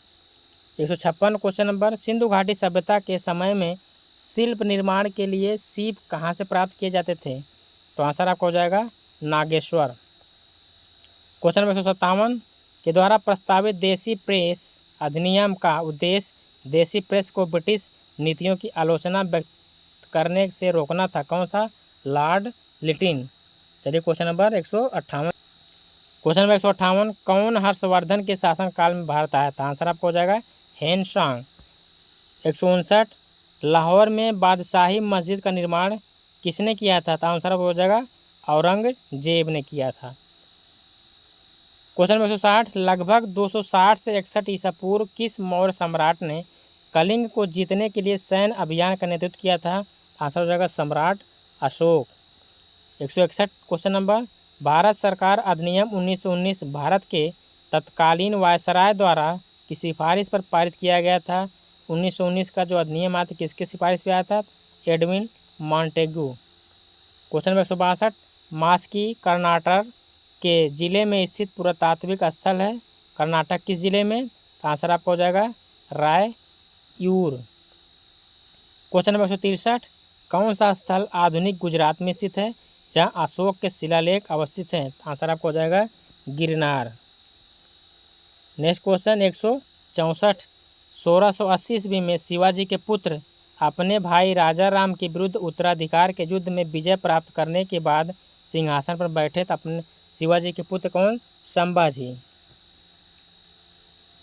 156 क्वेश्चन नंबर, सिंधु घाटी सभ्यता के समय में शिल्प निर्माण के लिए सीप कहाँ से प्राप्त किए जाते थे? तो आंसर आपका हो जाएगा नागेश्वर। क्वेश्चन नंबर 157 के द्वारा प्रस्तावित देसी प्रेस अधिनियम का उद्देश्य देसी प्रेस को ब्रिटिश नीतियों की आलोचना व्यक्त करने से रोकना था। कौन था? Lord Latin. चलिए क्वेश्चन नंबर 158। क्वेश्चन नंबर 158, कौन हर्षवर्धन के शासनकाल में भारत आया था? आंसर आपको हो जाएगा हेनसांग। 159, लाहौर में बादशाही मस्जिद का निर्माण किसने किया था? तो आंसर आपको हो जाएगा औरंगजेब ने किया था। क्वेश्चन नंबर 160, लगभग 260 से 61 ईसा पूर्व किस मौर्य सम्राट ने कलिंग को जीतने के लिए सैन्य अभियान का नेतृत्व किया था? आंसर हो जाएगा सम्राट अशोक। 161 क्वेश्चन नंबर, भारत सरकार अधिनियम 1919 भारत के तत्कालीन वायसराय द्वारा की सिफारिश पर पारित किया गया था। 1919 का जो अधिनियम आया था किसके सिफारिश पे आया था? Edwin Montagu. क्वेश्चन नंबर 162, मास्की कर्नाटक के जिले में स्थित पुरातात्विक स्थल है। कर्नाटक किस जिले में? तो आंसर आपका हो जाएगा राययूर। क्वेश्चन नंबर 163, कौन सा स्थल आधुनिक गुजरात में स्थित है जहां अशोक के शिलालेख अवस्थित हैं? आंसर आपको हो जाएगा गिरनार। नेक्स्ट क्वेश्चन 164, 1680 ईस्वी में शिवाजी के पुत्र अपने भाई राजा राम के विरुद्ध उत्तराधिकार के युद्ध में विजय प्राप्त करने के बाद सिंहासन पर बैठे तो अपने शिवाजी के पुत्र कौन? संभाजी।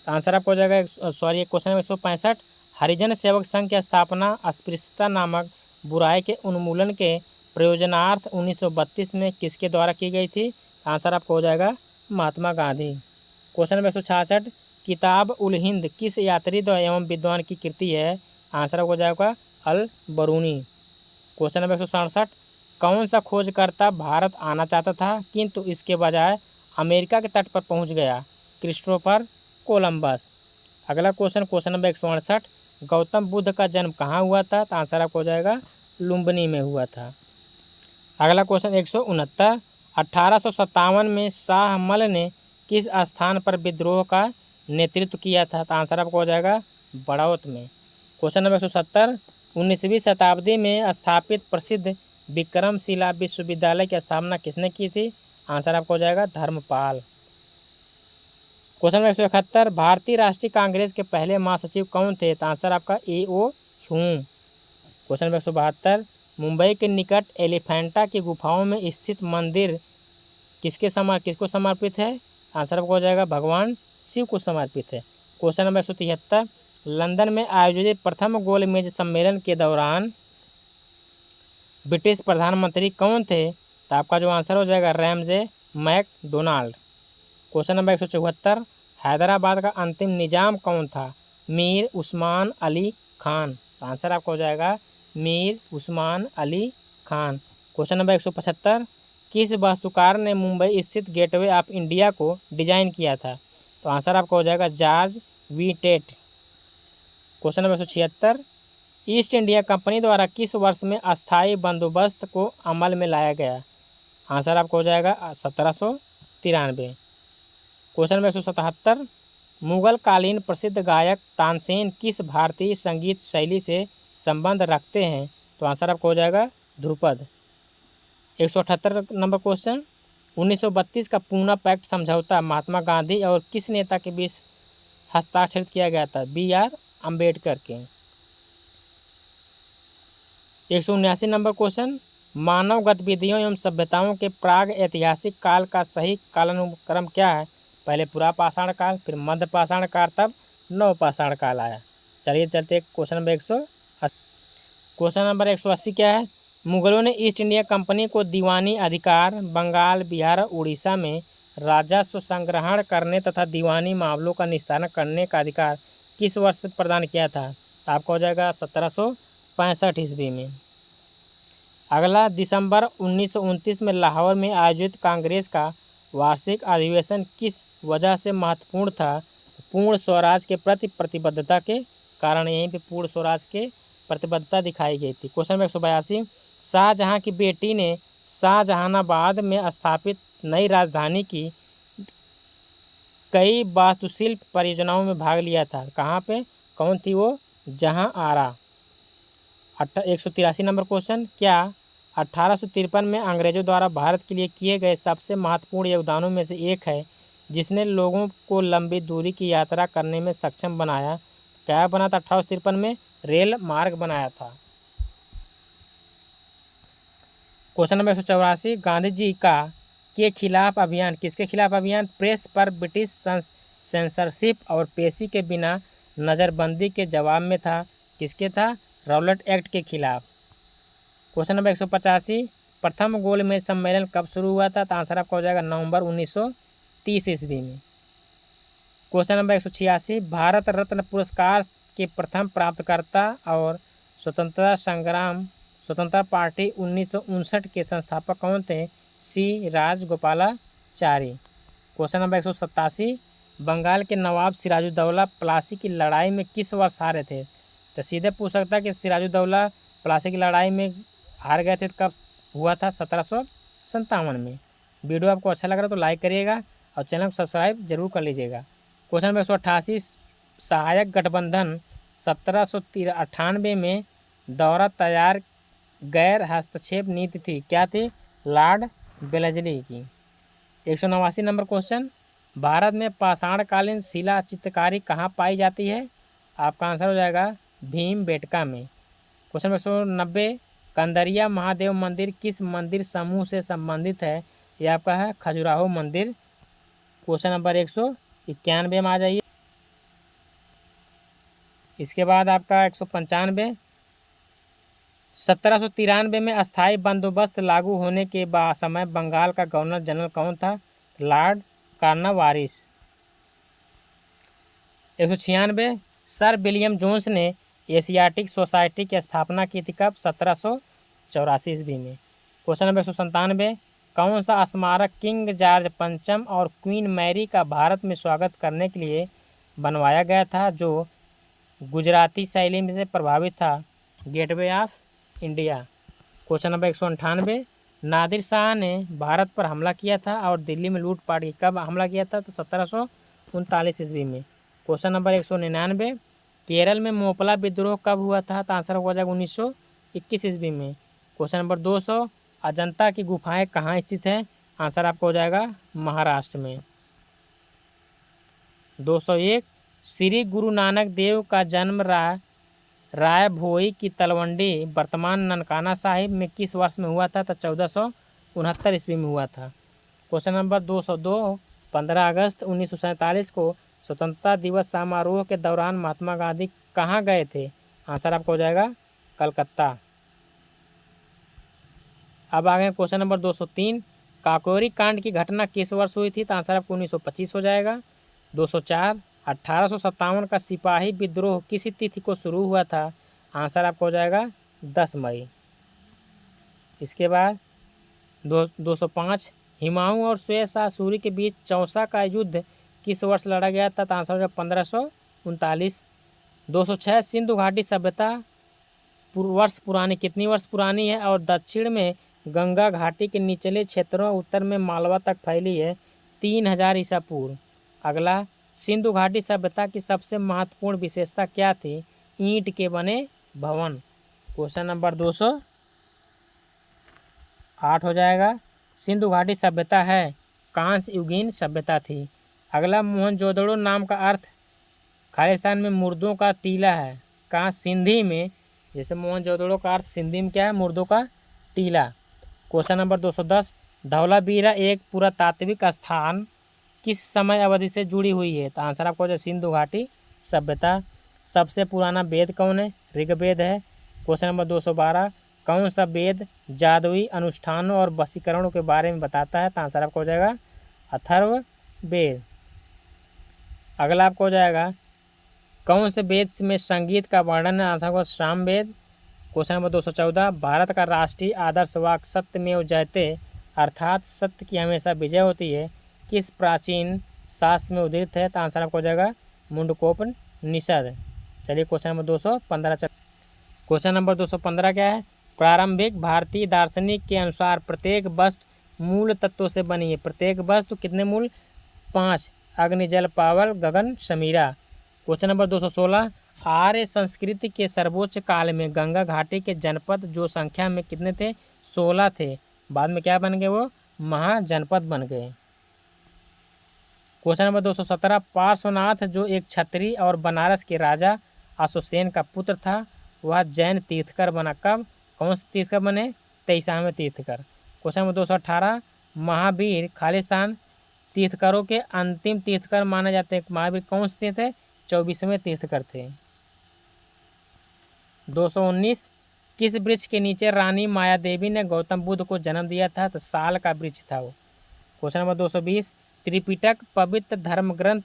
आंसर आपको हो जाएगा क्वेश्चन नंबर 165, हरिजन सेवक संघ की स्थापना अस्पृश्यता नामक बुराई के उन्मूलन के प्रयोजनार्थ 1932 में किसके द्वारा की गई थी? आंसर आपको हो जाएगा महात्मा गांधी। क्वेश्चन नंबर 166, किताब उल हिंद किस यात्री एवं विद्वान की कृति है? आंसर आपको हो जाएगा अल बरूनी। क्वेश्चन नंबर 167, कौन सा खोजकर्ता भारत आना चाहता था किंतु इसके बजाय अमेरिका के तट पर पहुंच गया? Christopher Columbus. अगला क्वेश्चन नंबर 168, गौतम बुद्ध का जन्म कहाँ हुआ था? तो आंसर आपको हो जाएगा लुम्बिनी में हुआ था। अगला क्वेश्चन 169, 1857 में शाह मल ने किस स्थान पर विद्रोह का नेतृत्व किया था? तो आंसर आपको हो जाएगा बड़ौत में। क्वेश्चन नंबर 170, 19वीं शताब्दी में स्थापित प्रसिद्ध विक्रमशिला विश्वविद्यालय की स्थापना किसने की थी? आंसर आपको हो जाएगा धर्मपाल। क्वेश्चन नंबर 171, भारतीय राष्ट्रीय कांग्रेस के पहले महासचिव कौन थे? तो आंसर आपका A.O. Hume. Question number 172, Mumbai के निकट एलिफेंटा की गुफाओं में स्थित मंदिर किसको समर्पित है? आंसर आपको हो जाएगा भगवान शिव को समर्पित है। क्वेश्चन नंबर 173, लंदन में आयोजित प्रथम गोलमेज सम्मेलन के दौरान ब्रिटिश प्रधानमंत्री कौन थे? तो आपका जो आंसर हो जाएगा Ramsay MacDonald. Question number 174, Hyderabad का अंतिम निजाम कौन था? मीर उस्मान अली खान। आंसर आपका हो जाएगा मीर उस्मान अली खान। क्वेश्चन नंबर 175, किस वास्तुकार ने मुंबई स्थित गेटवे ऑफ इंडिया को डिजाइन किया था? तो आंसर आपका हो जाएगा George Wittet. Question number 176, East India Company द्वारा किस वर्ष में अस्थायी बंदोबस्त को अमल में लाया गया? आंसर आपको हो जाएगा 1793। क्वेश्चन नंबर 177, मुगल कालीन प्रसिद्ध गायक तानसेन किस भारतीय संगीत शैली से संबंध रखते हैं? तो आंसर आपको हो जाएगा ध्रुपद। 178 नंबर क्वेश्चन, 1932 का पूना पैक्ट समझौता महात्मा गांधी और किस नेता के बीच हस्ताक्षरित किया गया था? B.R. अम्बेडकर के। 179 नंबर क्वेश्चन, मानव गतिविधियों एवं सभ्यताओं के प्राग ऐतिहासिक काल का सही कालानुक्रम क्या है? पहले पुरा पाषाण काल, फिर मध्य पाषाण काल, तब नव पाषाण काल आया। चलिए चलते क्वेश्चन नंबर 180 क्या है? मुगलों ने ईस्ट इंडिया कंपनी को दीवानी अधिकार बंगाल, बिहार और उड़ीसा में राजस्व संग्रहण करने तथा दीवानी मामलों का निस्तारण करने का अधिकार किस वर्ष प्रदान किया था? आपका हो जाएगा 1765 ईस्वी में। अगला, दिसंबर 1929 में लाहौर में आयोजित कांग्रेस का वार्षिक अधिवेशन किस वजह से महत्वपूर्ण था? पूर्ण स्वराज के प्रति प्रतिबद्धता के कारण यहीं पे पूर्ण स्वराज के प्रतिबद्धता दिखाई गई थी। क्वेश्चन नंबर 182, शाहजहां की बेटी ने शाहजहानाबाद में स्थापित नई राजधानी की कई वास्तुशिल्प परियोजनाओं में भाग लिया था। कहाँ पे? कौन थी वो? जहां आरा। 183 नंबर क्वेश्चन, क्या 1853 में अंग्रेजों द्वारा भारत के लिए किए गए सबसे महत्वपूर्ण योगदानों में से एक है जिसने लोगों को लंबी दूरी की यात्रा करने में सक्षम बनाया? क्या बना था 1853 में? रेल मार्ग बनाया था। क्वेश्चन नंबर 184, गांधी जी का के खिलाफ अभियान किसके खिलाफ अभियान? प्रेस पर ब्रिटिश सेंसरशिप और पेशी के बिना नज़रबंदी के जवाब में था। किसके था? रॉलेट एक्ट के खिलाफ। क्वेश्चन नंबर 185, प्रथम गोलमेज सम्मेलन कब शुरू हुआ था? तो आंसर आपका हो जाएगा नवंबर 1930 ईस्वी में। क्वेश्चन नंबर 186, भारत रत्न पुरस्कार के प्रथम प्राप्तकर्ता और स्वतंत्रता पार्टी 1959 के संस्थापक कौन थे? सी राजगोपालाचारी। क्वेश्चन नंबर 187, बंगाल के नवाब सिराजुद्दौला प्लासी की लड़ाई में किस वर्ष हारे थे? तो सीधे पूछ सकता है कि सिराजुद्दौला प्लासी की लड़ाई में हार गए थे, कब हुआ था? 1757 में। वीडियो आपको अच्छा लग रहा है तो लाइक करिएगा और चैनल को सब्सक्राइब जरूर कर लीजिएगा। क्वेश्चन नंबर 188, सहायक गठबंधन 1798 में दौरा तैयार गैर हस्तक्षेप नीति थी, क्या थी? लॉर्ड वेलेस्ली की। 189 नंबर क्वेश्चन, भारत में पाषाणकालीन शिला चित्रकारी कहाँ पाई जाती है? आपका आंसर हो जाएगा भीमबेटका में। क्वेश्चन नंबर 190, कंदरिया महादेव मंदिर किस मंदिर समूह से संबंधित है? ये आपका है खजुराहो मंदिर। क्वेश्चन नंबर 191 में आ जाइए। इसके बाद आपका 195, 1793 में अस्थाई बंदोबस्त लागू होने के समय बंगाल का गवर्नर जनरल कौन था? Lord Cornwallis. 196, sir William Jones ने एशियाटिक सोसाइटी की स्थापना की थी कब? 1784 ईस्वी में। क्वेश्चन नंबर 197, कौन सा स्मारक किंग जॉर्ज पंचम और क्वीन मैरी का भारत में स्वागत करने के लिए बनवाया गया था, जो गुजराती शैली में से प्रभावित था? Gateway of India. Question number 198, Nadir Shah ने भारत पर हमला किया था और दिल्ली में लूटपाट की, कब हमला किया था? तो 1739 ईस्वी में। क्वेश्चन नंबर 199, केरल में मोपला विद्रोह कब हुआ था? तो आंसर हो जाएगा 1921 ईस्वी में। क्वेश्चन नंबर 200, अजंता की गुफाएं कहाँ स्थित हैं? आंसर आपको हो जाएगा महाराष्ट्र में। 201, श्री गुरु नानक देव का जन्म राय भोई की तलवंडी वर्तमान ननकाना साहिब में किस वर्ष में हुआ था? तो 1469 ईस्वी में हुआ था। क्वेश्चन नंबर 202, 15 अगस्त 1947 को स्वतंत्रता दिवस समारोह के दौरान महात्मा गांधी कहाँ गए थे? आंसर आपको हो जाएगा कलकत्ता। अब आ गए क्वेश्चन नंबर 203, काकोरी कांड की घटना किस वर्ष हुई थी? तो आंसर आपको 1925 हो जाएगा। 204, 1857 का सिपाही विद्रोह किस तिथि को शुरू हुआ था? आंसर आपको हो जाएगा 10 मई। इसके बाद 205, हुमायूं और शेर शाह सूरी के बीच चौसा का युद्ध किस वर्ष लड़ा गया था? तो आंसर हो जाएगा 1539। 206, सिंधु घाटी सभ्यता कितनी वर्ष पुरानी है और दक्षिण में गंगा घाटी के निचले क्षेत्रों उत्तर में मालवा तक फैली है? 3000 ईसा पूर्व। अगला, सिंधु घाटी सभ्यता की सबसे महत्वपूर्ण विशेषता क्या थी? ईंट के बने भवन। क्वेश्चन नंबर 208 हो जाएगा, सिंधु घाटी सभ्यता है कांस्य युगीन सभ्यता थी। अगला, मोहनजोदड़ो नाम का अर्थ खालिस्तान में मुर्दों का टीला है, कहाँ? सिंधी में। जैसे मोहनजोदड़ो का अर्थ सिंधी में क्या है? मुर्दों का टीला। क्वेश्चन नंबर 210, धौलावीरा एक पुरातात्विक स्थान किस समय अवधि से जुड़ी हुई है? तो आंसर आपको हो जाए सिंधु घाटी सभ्यता। सबसे पुराना वेद कौन है? ऋग्वेद है। क्वेश्चन नंबर 212, कौन सा वेद जादुई अनुष्ठानों और वशीकरणों के बारे में बताता है? तो आंसर आपको हो जाएगा अथर्ववेद। अगला आपको हो जाएगा, कौन से वेद में संगीत का वर्णन है? आंसर होगा सामवेद। क्वेश्चन नंबर 214, भारत का राष्ट्रीय आदर्श वाक्य सत्यमेव जयते अर्थात सत्य की हमेशा विजय होती है किस प्राचीन शास्त्र में उद्धृत है? तो आंसर आपको हो जाएगा मुंडकोपनिषद। चलिए क्वेश्चन नंबर 215। क्वेश्चन नंबर 215 क्या है? प्रारंभिक भारतीय दार्शनिक के अनुसार प्रत्येक वस्तु मूल तत्वों से बनी है। प्रत्येक वस्तु कितने मूल? 5, अग्नि जल पावल गगन समीरा। क्वेश्चन नंबर 216, आर्य संस्कृति के सर्वोच्च काल में गंगा घाटी के जनपद जो संख्या में कितने थे? 16 थे। बाद में क्या बन गए? वो महाजनपद बन गए। क्वेश्चन नंबर 217, पार्श्वनाथ जो एक क्षत्रिय और बनारस के राजा अशोकसेन का पुत्र था वह जैन तीर्थकर बना। कब? कौन से तीर्थकर बने? 23वें तीर्थकर। क्वेश्चन नंबर 218, महावीर खालिस्तान तीर्थकरों के अंतिम तीर्थकर माने जाते हैं। महावीर कौन से थे? 24वें तीर्थकर थे। 219, किस वृक्ष के नीचे रानी माया देवी ने गौतम बुद्ध को जन्म दिया था? तो साल का वृक्ष था वो। क्वेश्चन नंबर 220, त्रिपिटक पवित्र धर्म ग्रंथ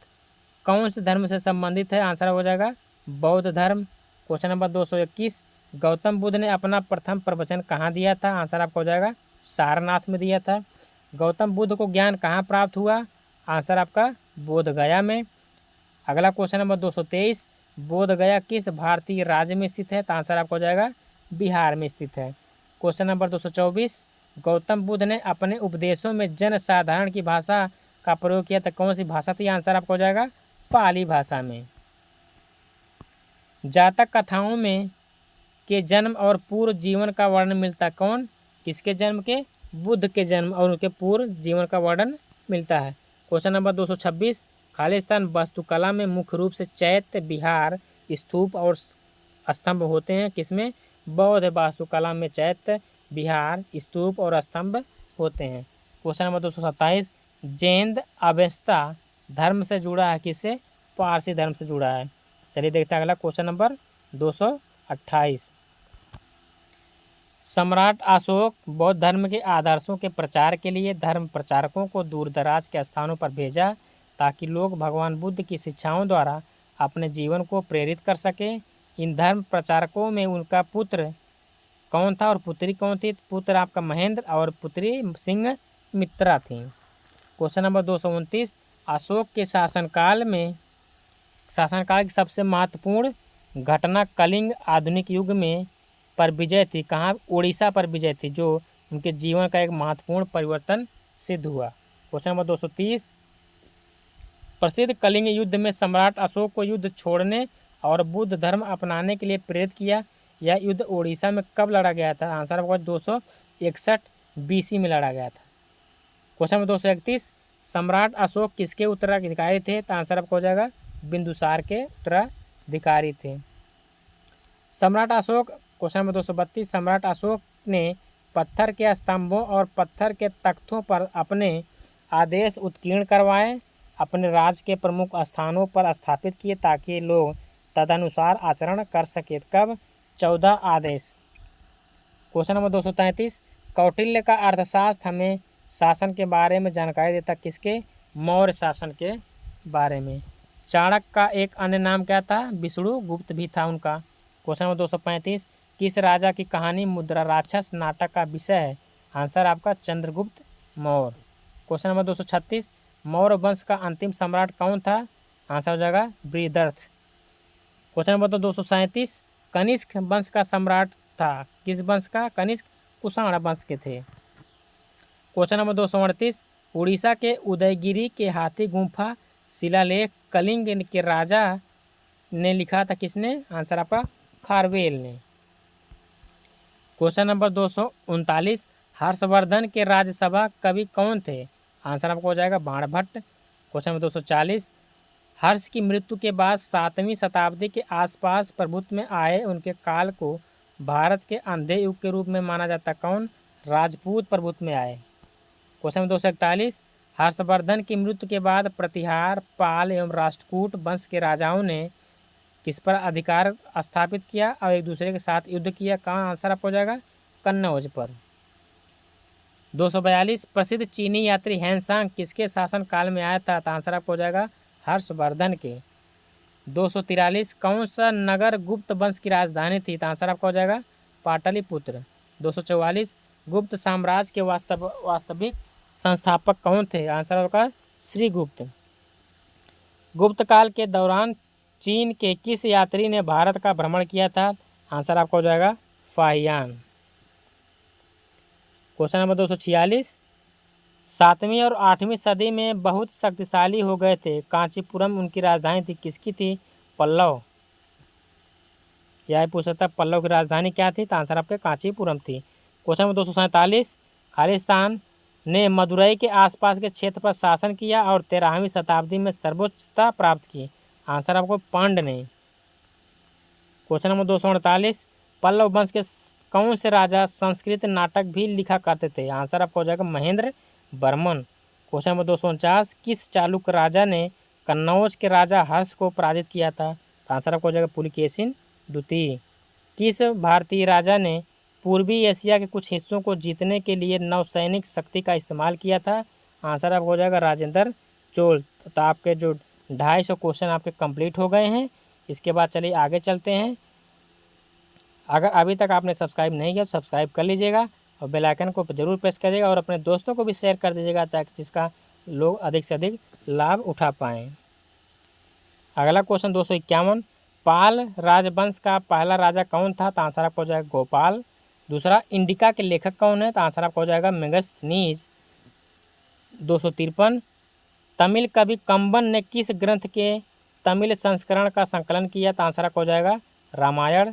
कौन से धर्म से संबंधित है? आंसर हो जाएगा बौद्ध धर्म। क्वेश्चन नंबर 221, गौतम बुद्ध ने अपना प्रथम प्रवचन कहाँ दिया था? आंसर आपका हो जाएगा सारनाथ में दिया था। गौतम बुद्ध को ज्ञान कहाँ प्राप्त हुआ? आंसर आपका बोध गया में। अगला क्वेश्चन नंबर 223, बोध गया किस भारतीय राज्य में स्थित है? तो आंसर आपका हो जाएगा बिहार में स्थित है। क्वेश्चन नंबर 224, गौतम बुद्ध ने अपने उपदेशों में जन साधारण की भाषा का प्रयोग किया था, कौन सी भाषा थी? आंसर आपका हो जाएगा पाली भाषा में। जातक कथाओं में के जन्म और पूर्व जीवन का वर्णन मिलता कौन? किसके जन्म के? बुद्ध के जन्म और उनके पूर्व जीवन का वर्णन मिलता है। क्वेश्चन नंबर 226, खालिस्तान वास्तुकला में मुख्य रूप से चैत्य, विहार, स्तूप और स्तंभ होते हैं, किसमें? बौद्ध वास्तुकला में चैत्य, विहार, स्तूप और स्तंभ होते हैं। क्वेश्चन नंबर 227, जैन अवेस्ता धर्म से जुड़ा है, किससे? पारसी धर्म से जुड़ा है। चलिए देखते हैं अगला क्वेश्चन नंबर 228, सम्राट अशोक बौद्ध धर्म के आदर्शों के प्रचार के लिए धर्म प्रचारकों को दूर दराज के स्थानों पर भेजा ताकि लोग भगवान बुद्ध की शिक्षाओं द्वारा अपने जीवन को प्रेरित कर सकें। इन धर्म प्रचारकों में उनका पुत्र कौन था और पुत्री कौन थी? पुत्र आपका महेंद्र और पुत्री सिंह मित्रा थी। क्वेश्चन नंबर 229, अशोक के शासनकाल की सबसे महत्वपूर्ण घटना कलिंग आधुनिक युग में पर विजय थी, कहाँ? उड़ीसा पर विजय थी, जो उनके जीवन का एक महत्वपूर्ण परिवर्तन सिद्ध हुआ। क्वेश्चन नंबर 230, प्रसिद्ध कलिंग युद्ध में सम्राट अशोक को युद्ध छोड़ने और बुद्ध धर्म अपनाने के लिए प्रेरित किया। यह युद्ध उड़ीसा में कब लड़ा गया था? आंसर आपका 261 BC में लड़ा गया था। क्वेश्चन नंबर 231, सम्राट अशोक किसके उत्तराधिकारी थे? तो आंसर आपका हो जाएगा बिंदुसार के उत्तराधिकारी थे। सम्राट अशोक, क्वेश्चन नंबर 232, सम्राट अशोक ने पत्थर के स्तंभों और पत्थर के तख्तों पर अपने आदेश उत्कीर्ण करवाए, अपने राज्य के प्रमुख स्थानों पर स्थापित किए ताकि लोग तदनुसार आचरण कर सके। कब? 14 आदेश। क्वेश्चन नंबर 233, कौटिल्य का अर्थशास्त्र हमें शासन के बारे में जानकारी देता, किसके? मौर्य शासन के बारे में। चाणक्य का एक अन्य नाम क्या था? विष्णुगुप्त भी था उनका। क्वेश्चन नंबर 235, किस राजा की कहानी मुद्रा राक्षस नाटक का विषय है? आंसर आपका चंद्रगुप्त मौर्य। क्वेश्चन नंबर 236, मौर्य वंश का अंतिम सम्राट कौन था? आंसर हो जाएगा बृहदर्थ। क्वेश्चन नंबर 237, कनिष्क वंश का सम्राट था, किस वंश का? कनिष्क कुषाण वंश के थे। क्वेश्चन नंबर 238, उड़ीसा के उदयगिरी के हाथी गुम्फा शिलालेख कलिंग के राजा ने लिखा था, किसने? आंसर आपका खारवेल ने। क्वेश्चन नंबर 239, हर्षवर्धन के राज्यसभा कवि कौन थे? आंसर आपको हो जाएगा बाणभट्ट। क्वेश्चन नंबर 240, हर्ष की मृत्यु के बाद 7वीं शताब्दी के आसपास प्रभुत्व में आए उनके काल को भारत के अंधे युग के रूप में माना जाता, कौन? राजपूत प्रभुत्व में आए। क्वेश्चन नंबर 241, हर्षवर्धन की मृत्यु के बाद प्रतिहार, पाल एवं राष्ट्रकूट वंश के राजाओं ने किस पर अधिकार स्थापित किया और एक दूसरे के साथ युद्ध किया? कहाँ? आंसर आपको हो जाएगा कन्नौज पर। 242, प्रसिद्ध चीनी यात्री हैंसांग किसके शासन काल में आया था? तो आंसर आपको हो जाएगा हर्षवर्धन के। 243, कौन सा नगर गुप्त वंश की राजधानी थी? तो आंसर आपका हो जाएगा पाटलिपुत्र। 244, गुप्त साम्राज्य के वास्तविक संस्थापक कौन थे? आंसर आपका श्रीगुप्त। गुप्त काल के दौरान चीन के किस यात्री ने भारत का भ्रमण किया था? आंसर आपका हो जाएगा फाहियान। क्वेश्चन नंबर 246, 7वीं और 8वीं सदी में बहुत शक्तिशाली हो गए थे, कांचीपुरम उनकी राजधानी थी, किसकी थी? पल्लव। यह पूछ सकता है पल्लव की राजधानी क्या थी? तो आंसर आपके कांचीपुरम थी। क्वेश्चन नंबर 247, खालिस्तान ने मदुरई के आसपास के क्षेत्र पर शासन किया और 13वीं शताब्दी में सर्वोच्चता प्राप्त की, आंसर आपको पांड्य ने। क्वेश्चन नंबर 248, पल्लव वंश के कौन से राजा संस्कृत नाटक भी लिखा करते थे? आंसर आपको हो जाएगा महेंद्र वर्मन। क्वेश्चन नंबर 249, किस चालुक्य राजा ने कन्नौज के राजा हर्ष को पराजित किया था? आंसर आपको हो जाएगा पुलकेशिन द्वितीय। किस भारतीय राजा ने पूर्वी एशिया के कुछ हिस्सों को जीतने के लिए नौसैनिक शक्ति का इस्तेमाल किया था? आंसर आपको हो जाएगा राजेंद्र चोल। तो आपके जो 250 क्वेश्चन आपके कंप्लीट हो गए हैं। इसके बाद चलिए आगे चलते हैं। अगर अभी तक आपने सब्सक्राइब नहीं किया तो सब्सक्राइब कर लीजिएगा और बेल आइकन को ज़रूर प्रेस करिएगा और अपने दोस्तों को भी शेयर कर दीजिएगा ताकि जिसका लोग अधिक से अधिक लाभ उठा पाएँ। अगला क्वेश्चन 251, पाल राजवंश का पहला राजा कौन था? तो आंसर आपको हो जाएगा गोपाल। दूसरा, इंडिका के लेखक कौन है? तो आंसर आपको हो जाएगा मेगस्थनीज। 253, तमिल कवि कंबन ने किस ग्रंथ के तमिल संस्करण का संकलन किया? तो आंसर आपको हो जाएगा रामायण।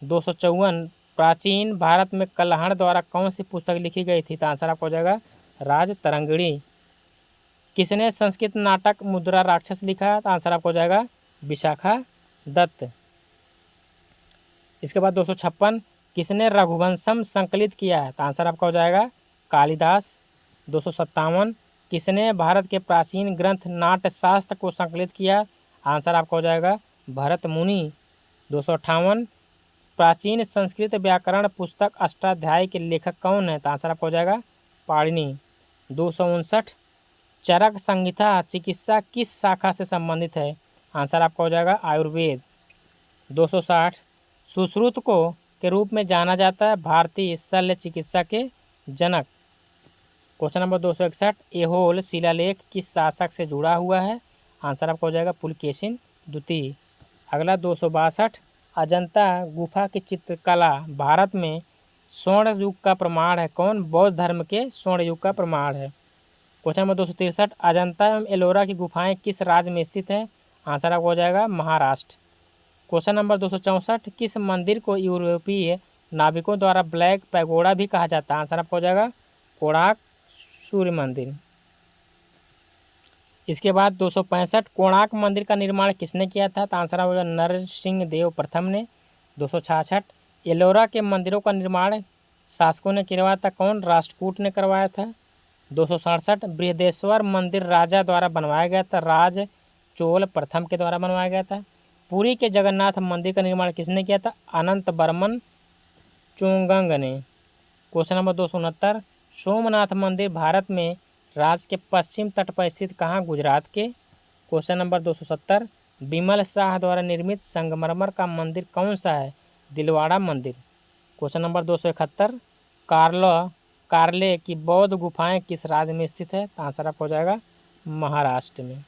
254, प्राचीन भारत में कल्हण द्वारा कौन सी पुस्तक लिखी गई थी? तो आंसर आपको हो जाएगा राजतरंगिणी। किसने संस्कृत नाटक मुद्रा राक्षस लिखा? तो आंसर आपको हो जाएगा विशाखा दत्त। इसके बाद 256, किसने रघुवंशम संकलित किया है? तो आंसर आपका हो जाएगा कालिदास। 257, किसने भारत के प्राचीन ग्रंथ नाट्यशास्त्र को संकलित किया? आंसर आपका हो जाएगा भरत मुनि। 258, प्राचीन संस्कृत व्याकरण पुस्तक अष्टाध्यायी के लेखक कौन है? तो आंसर आपका हो जाएगा पाणिनि। 259, चरक संहिता चिकित्सा किस शाखा से संबंधित है? आंसर आपका हो जाएगा आयुर्वेद। 260, सुश्रुत को के रूप में जाना जाता है भारतीय शल्य चिकित्सा के जनक। क्वेश्चन नंबर 261, एहोल शिलालेख किस शासक से जुड़ा हुआ है? आंसर आपका हो जाएगा पुलकेशिन द्वितीय। अगला 262, अजंता गुफा की चित्रकला भारत में स्वर्ण युग का प्रमाण है? कौन बौद्ध धर्म के स्वर्ण युग का प्रमाण है? क्वेश्चन नंबर 263, अजंता एवं एलोरा की गुफाएं किस राज्य में स्थित है? आंसर आपको हो जाएगा महाराष्ट्र। क्वेश्चन नंबर 264, किस मंदिर को यूरोपीय नाविकों द्वारा ब्लैक पैगोडा भी कहा जाता है? आंसर आपको हो जाएगा कोणार्क सूर्य मंदिर। इसके बाद 265, कोणार्क मंदिर का निर्माण किसने किया था? तो आंसर होगा नरसिंह देव प्रथम ने। 266, एलोरा के मंदिरों का निर्माण शासकों ने करवाया था? कौन? राष्ट्रकूट ने करवाया था। 267, बृहदेश्वर मंदिर राजा द्वारा बनवाया गया था? राज चोल प्रथम के द्वारा बनवाया गया था। पुरी के जगन्नाथ मंदिर का निर्माण किसने किया था? अनंत बर्मन चोंगंग ने। क्वेश्चन नंबर 269, सोमनाथ मंदिर भारत में राज्य के पश्चिम तट पर स्थित कहाँ? गुजरात के। क्वेश्चन नंबर 270, बिमल शाह द्वारा निर्मित संगमरमर का मंदिर कौन सा है? दिलवाड़ा मंदिर। क्वेश्चन नंबर 271, कार्ले की बौद्ध गुफाएं किस राज्य में स्थित है? तो आंसर आपको हो जाएगा महाराष्ट्र में।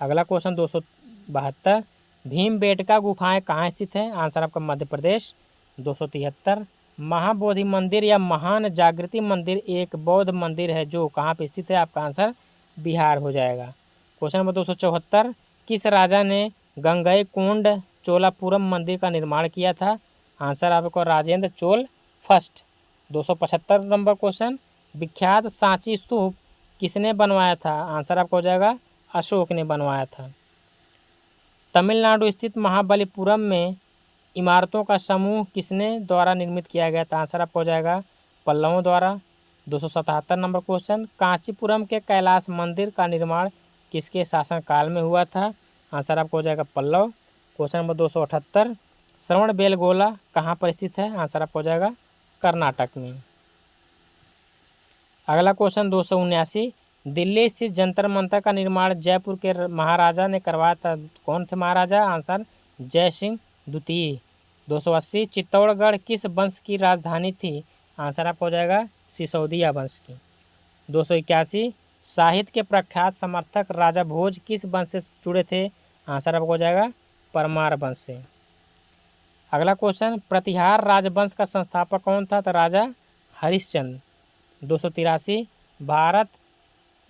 अगला क्वेश्चन 272, भीमबेटका गुफाएं कहाँ स्थित है? आंसर आपका मध्य प्रदेश। 273, महाबोधि मंदिर या महान जागृति मंदिर एक बौद्ध मंदिर है जो कहाँ पे स्थित है? आपका आंसर बिहार हो जाएगा। क्वेश्चन नंबर 274, किस राजा ने गंगईकोंड चोलापुरम मंदिर का निर्माण किया था? आंसर आपको Rajendra Chola first. 275 number question, विख्यात सांची स्तूप किसने बनवाया था? आंसर आपको हो जाएगा अशोक ने बनवाया था। तमिलनाडु स्थित महाबलीपुरम में इमारतों का समूह किसने द्वारा निर्मित किया गया था? आंसर आपको हो जाएगा पल्लवों द्वारा। 277 नंबर क्वेश्चन, कांचीपुरम के कैलाश मंदिर का निर्माण किसके शासनकाल में हुआ था? आंसर आपको हो जाएगा पल्लव। क्वेश्चन नंबर 278, श्रवणबेलगोला कहाँ पर स्थित है? आंसर आपको हो जाएगा कर्नाटक में। अगला क्वेश्चन 279, दिल्ली स्थित जंतर मंतर का निर्माण जयपुर के महाराजा ने करवाया था? कौन थे महाराजा? आंसर जय सिंह द्वितीय। 280, चित्तौड़गढ़ किस वंश की राजधानी थी? आंसर आपको हो जाएगा सिसोदिया वंश की। 281, साहित्य के प्रख्यात समर्थक राजा भोज किस वंश से जुड़े थे? आंसर आपको हो जाएगा परमार वंश से। अगला क्वेश्चन, प्रतिहार राजवंश का संस्थापक कौन था? तो राजा हरिश्चंद्र। 283, भारत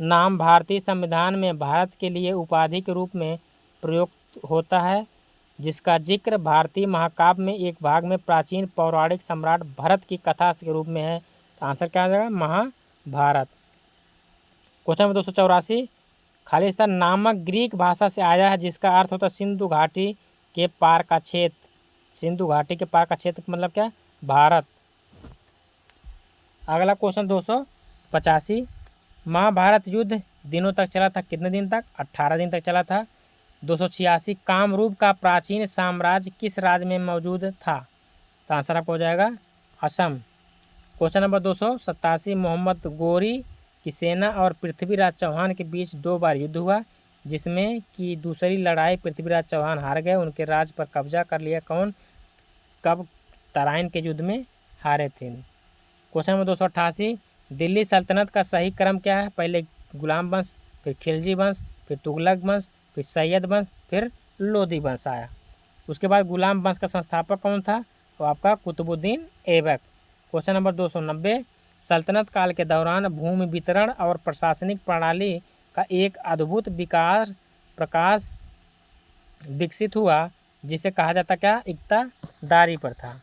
नाम भारतीय संविधान में भारत के लिए उपाधि के रूप में प्रयुक्त होता है जिसका जिक्र भारतीय महाकाव्य में एक भाग में प्राचीन पौराणिक सम्राट भरत की कथा के रूप में है? तो आंसर क्या आ जाएगा महाभारत। क्वेश्चन नंबर 284, खालिस्तान नामक ग्रीक भाषा से आया है जिसका अर्थ होता है सिंधु घाटी के पार का क्षेत्र। सिंधु घाटी के पार का क्षेत्र मतलब क्या? भारत। अगला क्वेश्चन 285, महाभारत युद्ध दिनों तक चला था? कितने दिन तक? 18 दिन तक चला था। 286 कामरूप का प्राचीन साम्राज्य किस राज्य में मौजूद था? तो आंसर आपको हो जाएगा असम। क्वेश्चन नंबर 287 मोहम्मद गोरी की सेना और पृथ्वीराज चौहान के बीच 2 बार युद्ध हुआ, जिसमें कि दूसरी लड़ाई पृथ्वीराज चौहान हार गए, उनके राज्य पर कब्जा कर लिया। कौन कब तराइन के युद्ध में हारे थे? क्वेश्चन नंबर 288 दिल्ली सल्तनत का सही क्रम क्या है? पहले गुलाम वंश, फिर खिलजी वंश, फिर तुगलक वंश, फिर सैयद वंश, फिर लोधी वंश आया। उसके बाद गुलाम वंश का संस्थापक कौन था? तो आपका कुतुबुद्दीन ऐबक। क्वेश्चन नंबर 290 सल्तनत काल के दौरान भूमि वितरण और प्रशासनिक प्रणाली का एक अद्भुत प्रकाश विकसित हुआ, जिसे कहा जाता क्या? इक्तादारी प्रथा।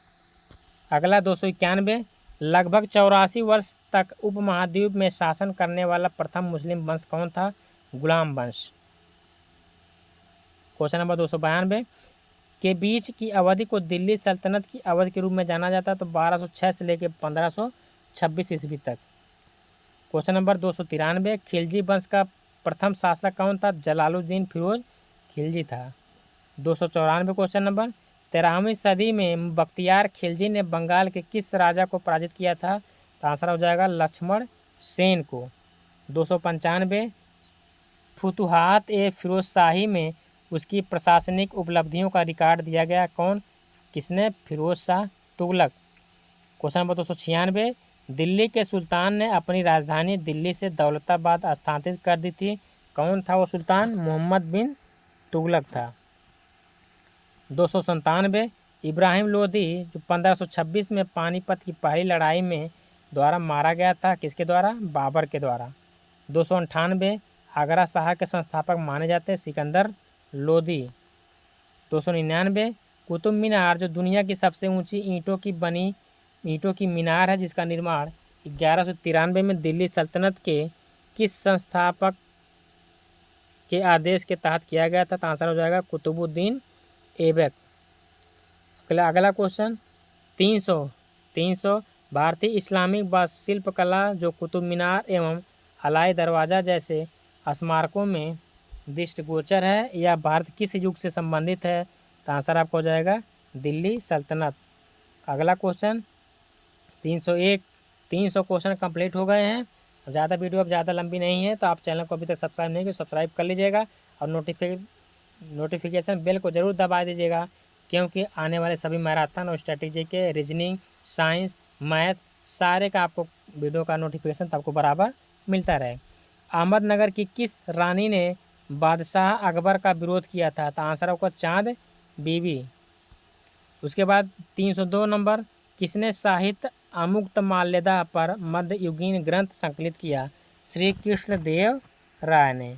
अगला 291 लगभग 84 वर्ष तक उपमहाद्वीप में शासन करने वाला प्रथम मुस्लिम वंश कौन था? गुलाम वंश। क्वेश्चन नंबर 292 के बीच की अवधि को दिल्ली सल्तनत की अवधि के रूप में जाना जाता है, तो 1206 से लेकर 1526 ईस्वी तक। क्वेश्चन नंबर 293 खिलजी वंश का प्रथम शासक कौन था? जलालुद्दीन फिरोज खिलजी था। 294 क्वेश्चन नंबर 13वीं सदी में बख्तियार खिलजी ने बंगाल के किस राजा को पराजित किया था? तो आंसर हो जाएगा लक्ष्मण सेन को। 295 फुतुहात ए फिरोज शाही में उसकी प्रशासनिक उपलब्धियों का रिकॉर्ड दिया गया। कौन किसने? फिरोज शाह तुगलक। क्वेश्चन नंबर 296 दिल्ली के सुल्तान ने अपनी राजधानी दिल्ली से दौलताबाद स्थानांतरित कर दी थी। कौन था वो सुल्तान? मोहम्मद बिन तुगलक था। 297 इब्राहिम लोदी जो 1526 में पानीपत की पहली लड़ाई में द्वारा मारा गया था, किसके द्वारा? बाबर के द्वारा। 298 आगरा शहर के संस्थापक माने जाते हैं सिकंदर लोदी। 299 कुतुब मीनार जो दुनिया की सबसे ऊंची ईंटों की मीनार है, जिसका निर्माण 1193 में दिल्ली सल्तनत के किस संस्थापक के आदेश के तहत किया गया था? तो आंसर हो जाएगा कुतुबुद्दीन ऐबक। अगला क्वेश्चन 300 भारतीय इस्लामिक वास्तुशिल्प कला जो कुतुब मीनार एवं अलाई दरवाज़ा जैसे स्मारकों में दृष्टिगोचर है, यह भारत किस युग से संबंधित है? तो आंसर आपको हो जाएगा दिल्ली सल्तनत। अगला क्वेश्चन 301 300 क्वेश्चन कंप्लीट हो गए हैं। ज़्यादा वीडियो अब ज़्यादा लंबी नहीं है, तो आप चैनल को अभी तक सब्सक्राइब नहीं किया सब्सक्राइब कर लीजिएगा और नोटिफिकेशन बेल को ज़रूर दबा दीजिएगा, क्योंकि आने वाले सभी मैराथन और स्ट्रेटेजी के रीजनिंग, साइंस, मैथ सारे का आपको वीडियो का नोटिफिकेशन आपको बराबर मिलता रहे। अहमदनगर की किस रानी ने बादशाह अकबर का विरोध किया था? तो आंसर आपका चांद बीबी। उसके बाद 302 नंबर किसने साहित्य अमुक्त माल्यदा पर मध्ययुगीन ग्रंथ संकलित किया? श्री कृष्ण देव राय ने।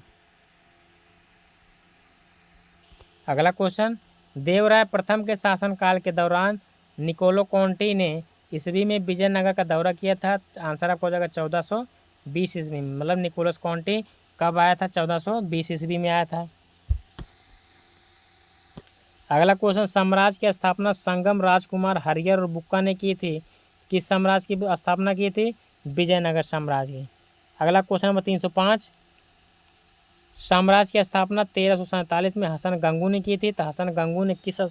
अगला क्वेश्चन देवराय प्रथम के शासनकाल के दौरान निकोलो कॉन्टी ने ईस्वी में विजयनगर का दौरा किया था। आंसर आपको हो जाएगा 1420 ईस्वी में। मतलब निकोलस कॉन्टी कब आया था? 1420 ईस्वी में आया था। अगला क्वेश्चन साम्राज्य की स्थापना संगम राजकुमार हरिहर और बुक्का ने की थी। किस साम्राज्य की स्थापना की थी? विजयनगर साम्राज्य की। अगला क्वेश्चन नंबर 305 साम्राज्य की स्थापना 1347 में हसन गंगू ने की थी। तो हसन गंगू ने किस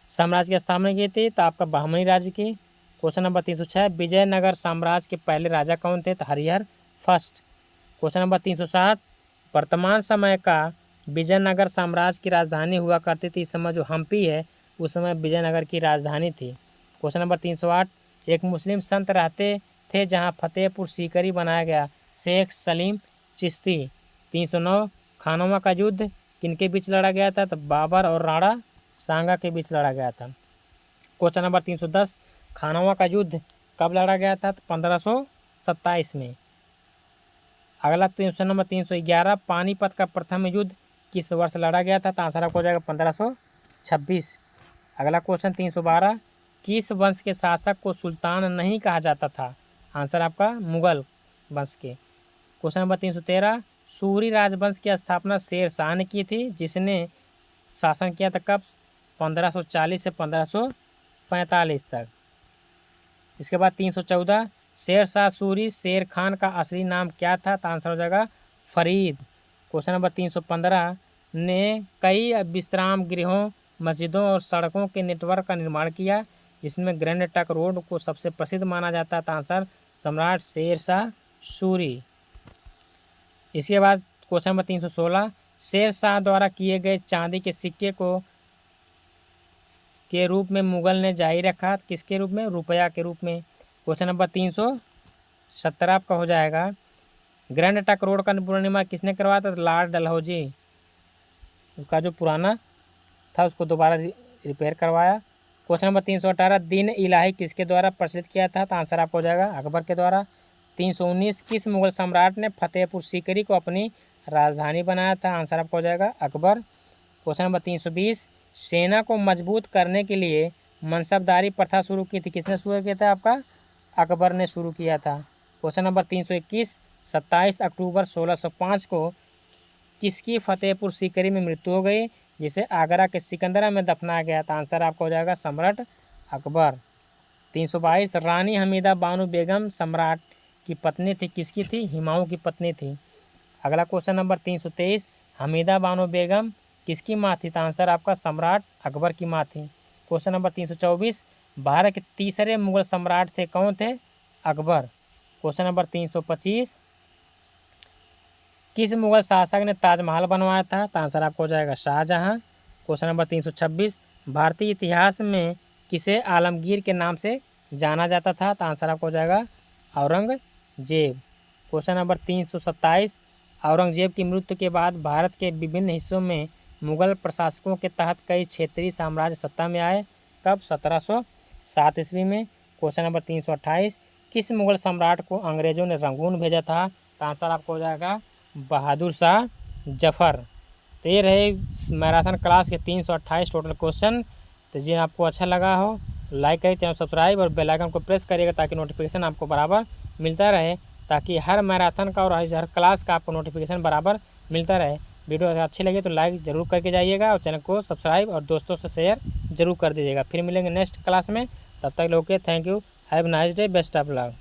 साम्राज्य की स्थापना की थी? तो आपका बहमनी राज्य की। क्वेश्चन नंबर 306 विजयनगर साम्राज्य के पहले राजा कौन थे? तो हरिहर फर्स्ट। क्वेश्चन नंबर 307 वर्तमान समय का विजयनगर साम्राज्य की राजधानी हुआ करती थी। इस समय जो हम्पी है उस समय विजयनगर की राजधानी थी। क्वेश्चन नंबर 308 एक मुस्लिम संत रहते थे जहां फतेहपुर सीकरी बनाया गया। शेख सलीम चिश्ती। 309 खानवा का युद्ध किनके बीच लड़ा गया था? तो बाबर और राणा सांगा के बीच लड़ा गया था। क्वेश्चन नंबर 310 खानवा का युद्ध कब लड़ा गया था? तो 1527 में। अगला क्वेश्चन नंबर 311 पानीपत का प्रथम युद्ध किस वर्ष लड़ा गया था? तो आंसर आपको हो जाएगा 1526। अगला क्वेश्चन 312 किस वंश के शासक को सुल्तान नहीं कहा जाता था? आंसर आपका मुगल वंश के। क्वेश्चन नंबर 313 सूरी राजवंश की स्थापना शेर शाह ने की थी, जिसने शासन किया था कब? 1540 से 1545 तक। इसके बाद 314 शेर शाह सूरी शेर खान का असली नाम क्या था? तो आंसर हो जाएगा फरीद। क्वेश्चन नंबर 315 ने कई विश्राम गृहों, मस्जिदों और सड़कों के नेटवर्क का निर्माण किया, जिसमें ग्रैंड ट्रंक रोड को सबसे प्रसिद्ध माना जाता था। आंसर सम्राट शेरशाह सूरी। इसके बाद क्वेश्चन नंबर 316, शेरशाह द्वारा किए गए चांदी के सिक्के को के रूप में मुगल ने जारी रखा, किसके रूप में? रुपया के रूप में। क्वेश्चन नंबर 317 आपका हो जाएगा, ग्रैंड ट्रंक रोड का पुनर्निर्माण किसने करवाया था? लॉर्ड डलहौजी। उसका जो पुराना था उसको दोबारा रिपेयर करवाया। क्वेश्चन नंबर 318, दिन इलाही किसके द्वारा प्रचलित किया था? तो आंसर आपको हो जाएगा अकबर के द्वारा। 319, किस मुगल सम्राट ने फतेहपुर सीकरी को अपनी राजधानी बनाया था? आंसर आपको हो जाएगा अकबर। क्वेश्चन नंबर 320, सेना को मजबूत करने के लिए मनसबदारी प्रथा शुरू की थी, किसने शुरू किया था? आपका अकबर ने शुरू किया था। क्वेश्चन नंबर 321, 27 अक्टूबर 1605 को किसकी फतेहपुर सीकरी में मृत्यु हो गई, जिसे आगरा के सिकंदरा में दफनाया गया था? आंसर आपका हो जाएगा सम्राट अकबर। 322, रानी हमीदा बानो बेगम सम्राट की पत्नी थी, किसकी थी? हुमायूं की पत्नी थी। अगला क्वेश्चन नंबर 323, हमीदा बानो बेगम किसकी माँ थी? तो आंसर आपका सम्राट अकबर की माँ थी। क्वेश्चन नंबर 324, भारत के तीसरे मुगल सम्राट थे, कौन थे? अकबर। क्वेश्चन नंबर 325, किस मुगल शासक ने ताजमहल बनवाया था? तो आंसर आपको हो जाएगा शाहजहां। क्वेश्चन नंबर 326, भारतीय इतिहास में किसे आलमगीर के नाम से जाना जाता था? तो आंसर आपको हो जाएगा औरंगजेब। क्वेश्चन नंबर 327, औरंगजेब की मृत्यु के बाद भारत के विभिन्न हिस्सों में मुगल प्रशासकों के तहत कई क्षेत्रीय साम्राज्य सत्ता में आए, कब? 1707 ईस्वी में। क्वेश्चन नंबर 328, किस मुगल सम्राट को अंग्रेजों ने रंगून भेजा था? तो आंसर आपको हो जाएगा बहादुर शाह जफर। तो ये रहे मैराथन क्लास के 328 टोटल क्वेश्चन। तो जी आपको अच्छा लगा हो लाइक करिए, चैनल सब्सक्राइब और बेल आइकन को प्रेस करिएगा ताकि नोटिफिकेशन आपको बराबर मिलता रहे, ताकि हर मैराथन का और हर क्लास का आपको नोटिफिकेशन बराबर मिलता रहे। वीडियो अगर अच्छी लगे तो लाइक ज़रूर करके जाइएगा और चैनल को सब्सक्राइब और दोस्तों से शेयर जरूर कर दीजिएगा। फिर मिलेंगे नेक्स्ट क्लास में, तब तक लोग के thank you, have nice day, best of luck.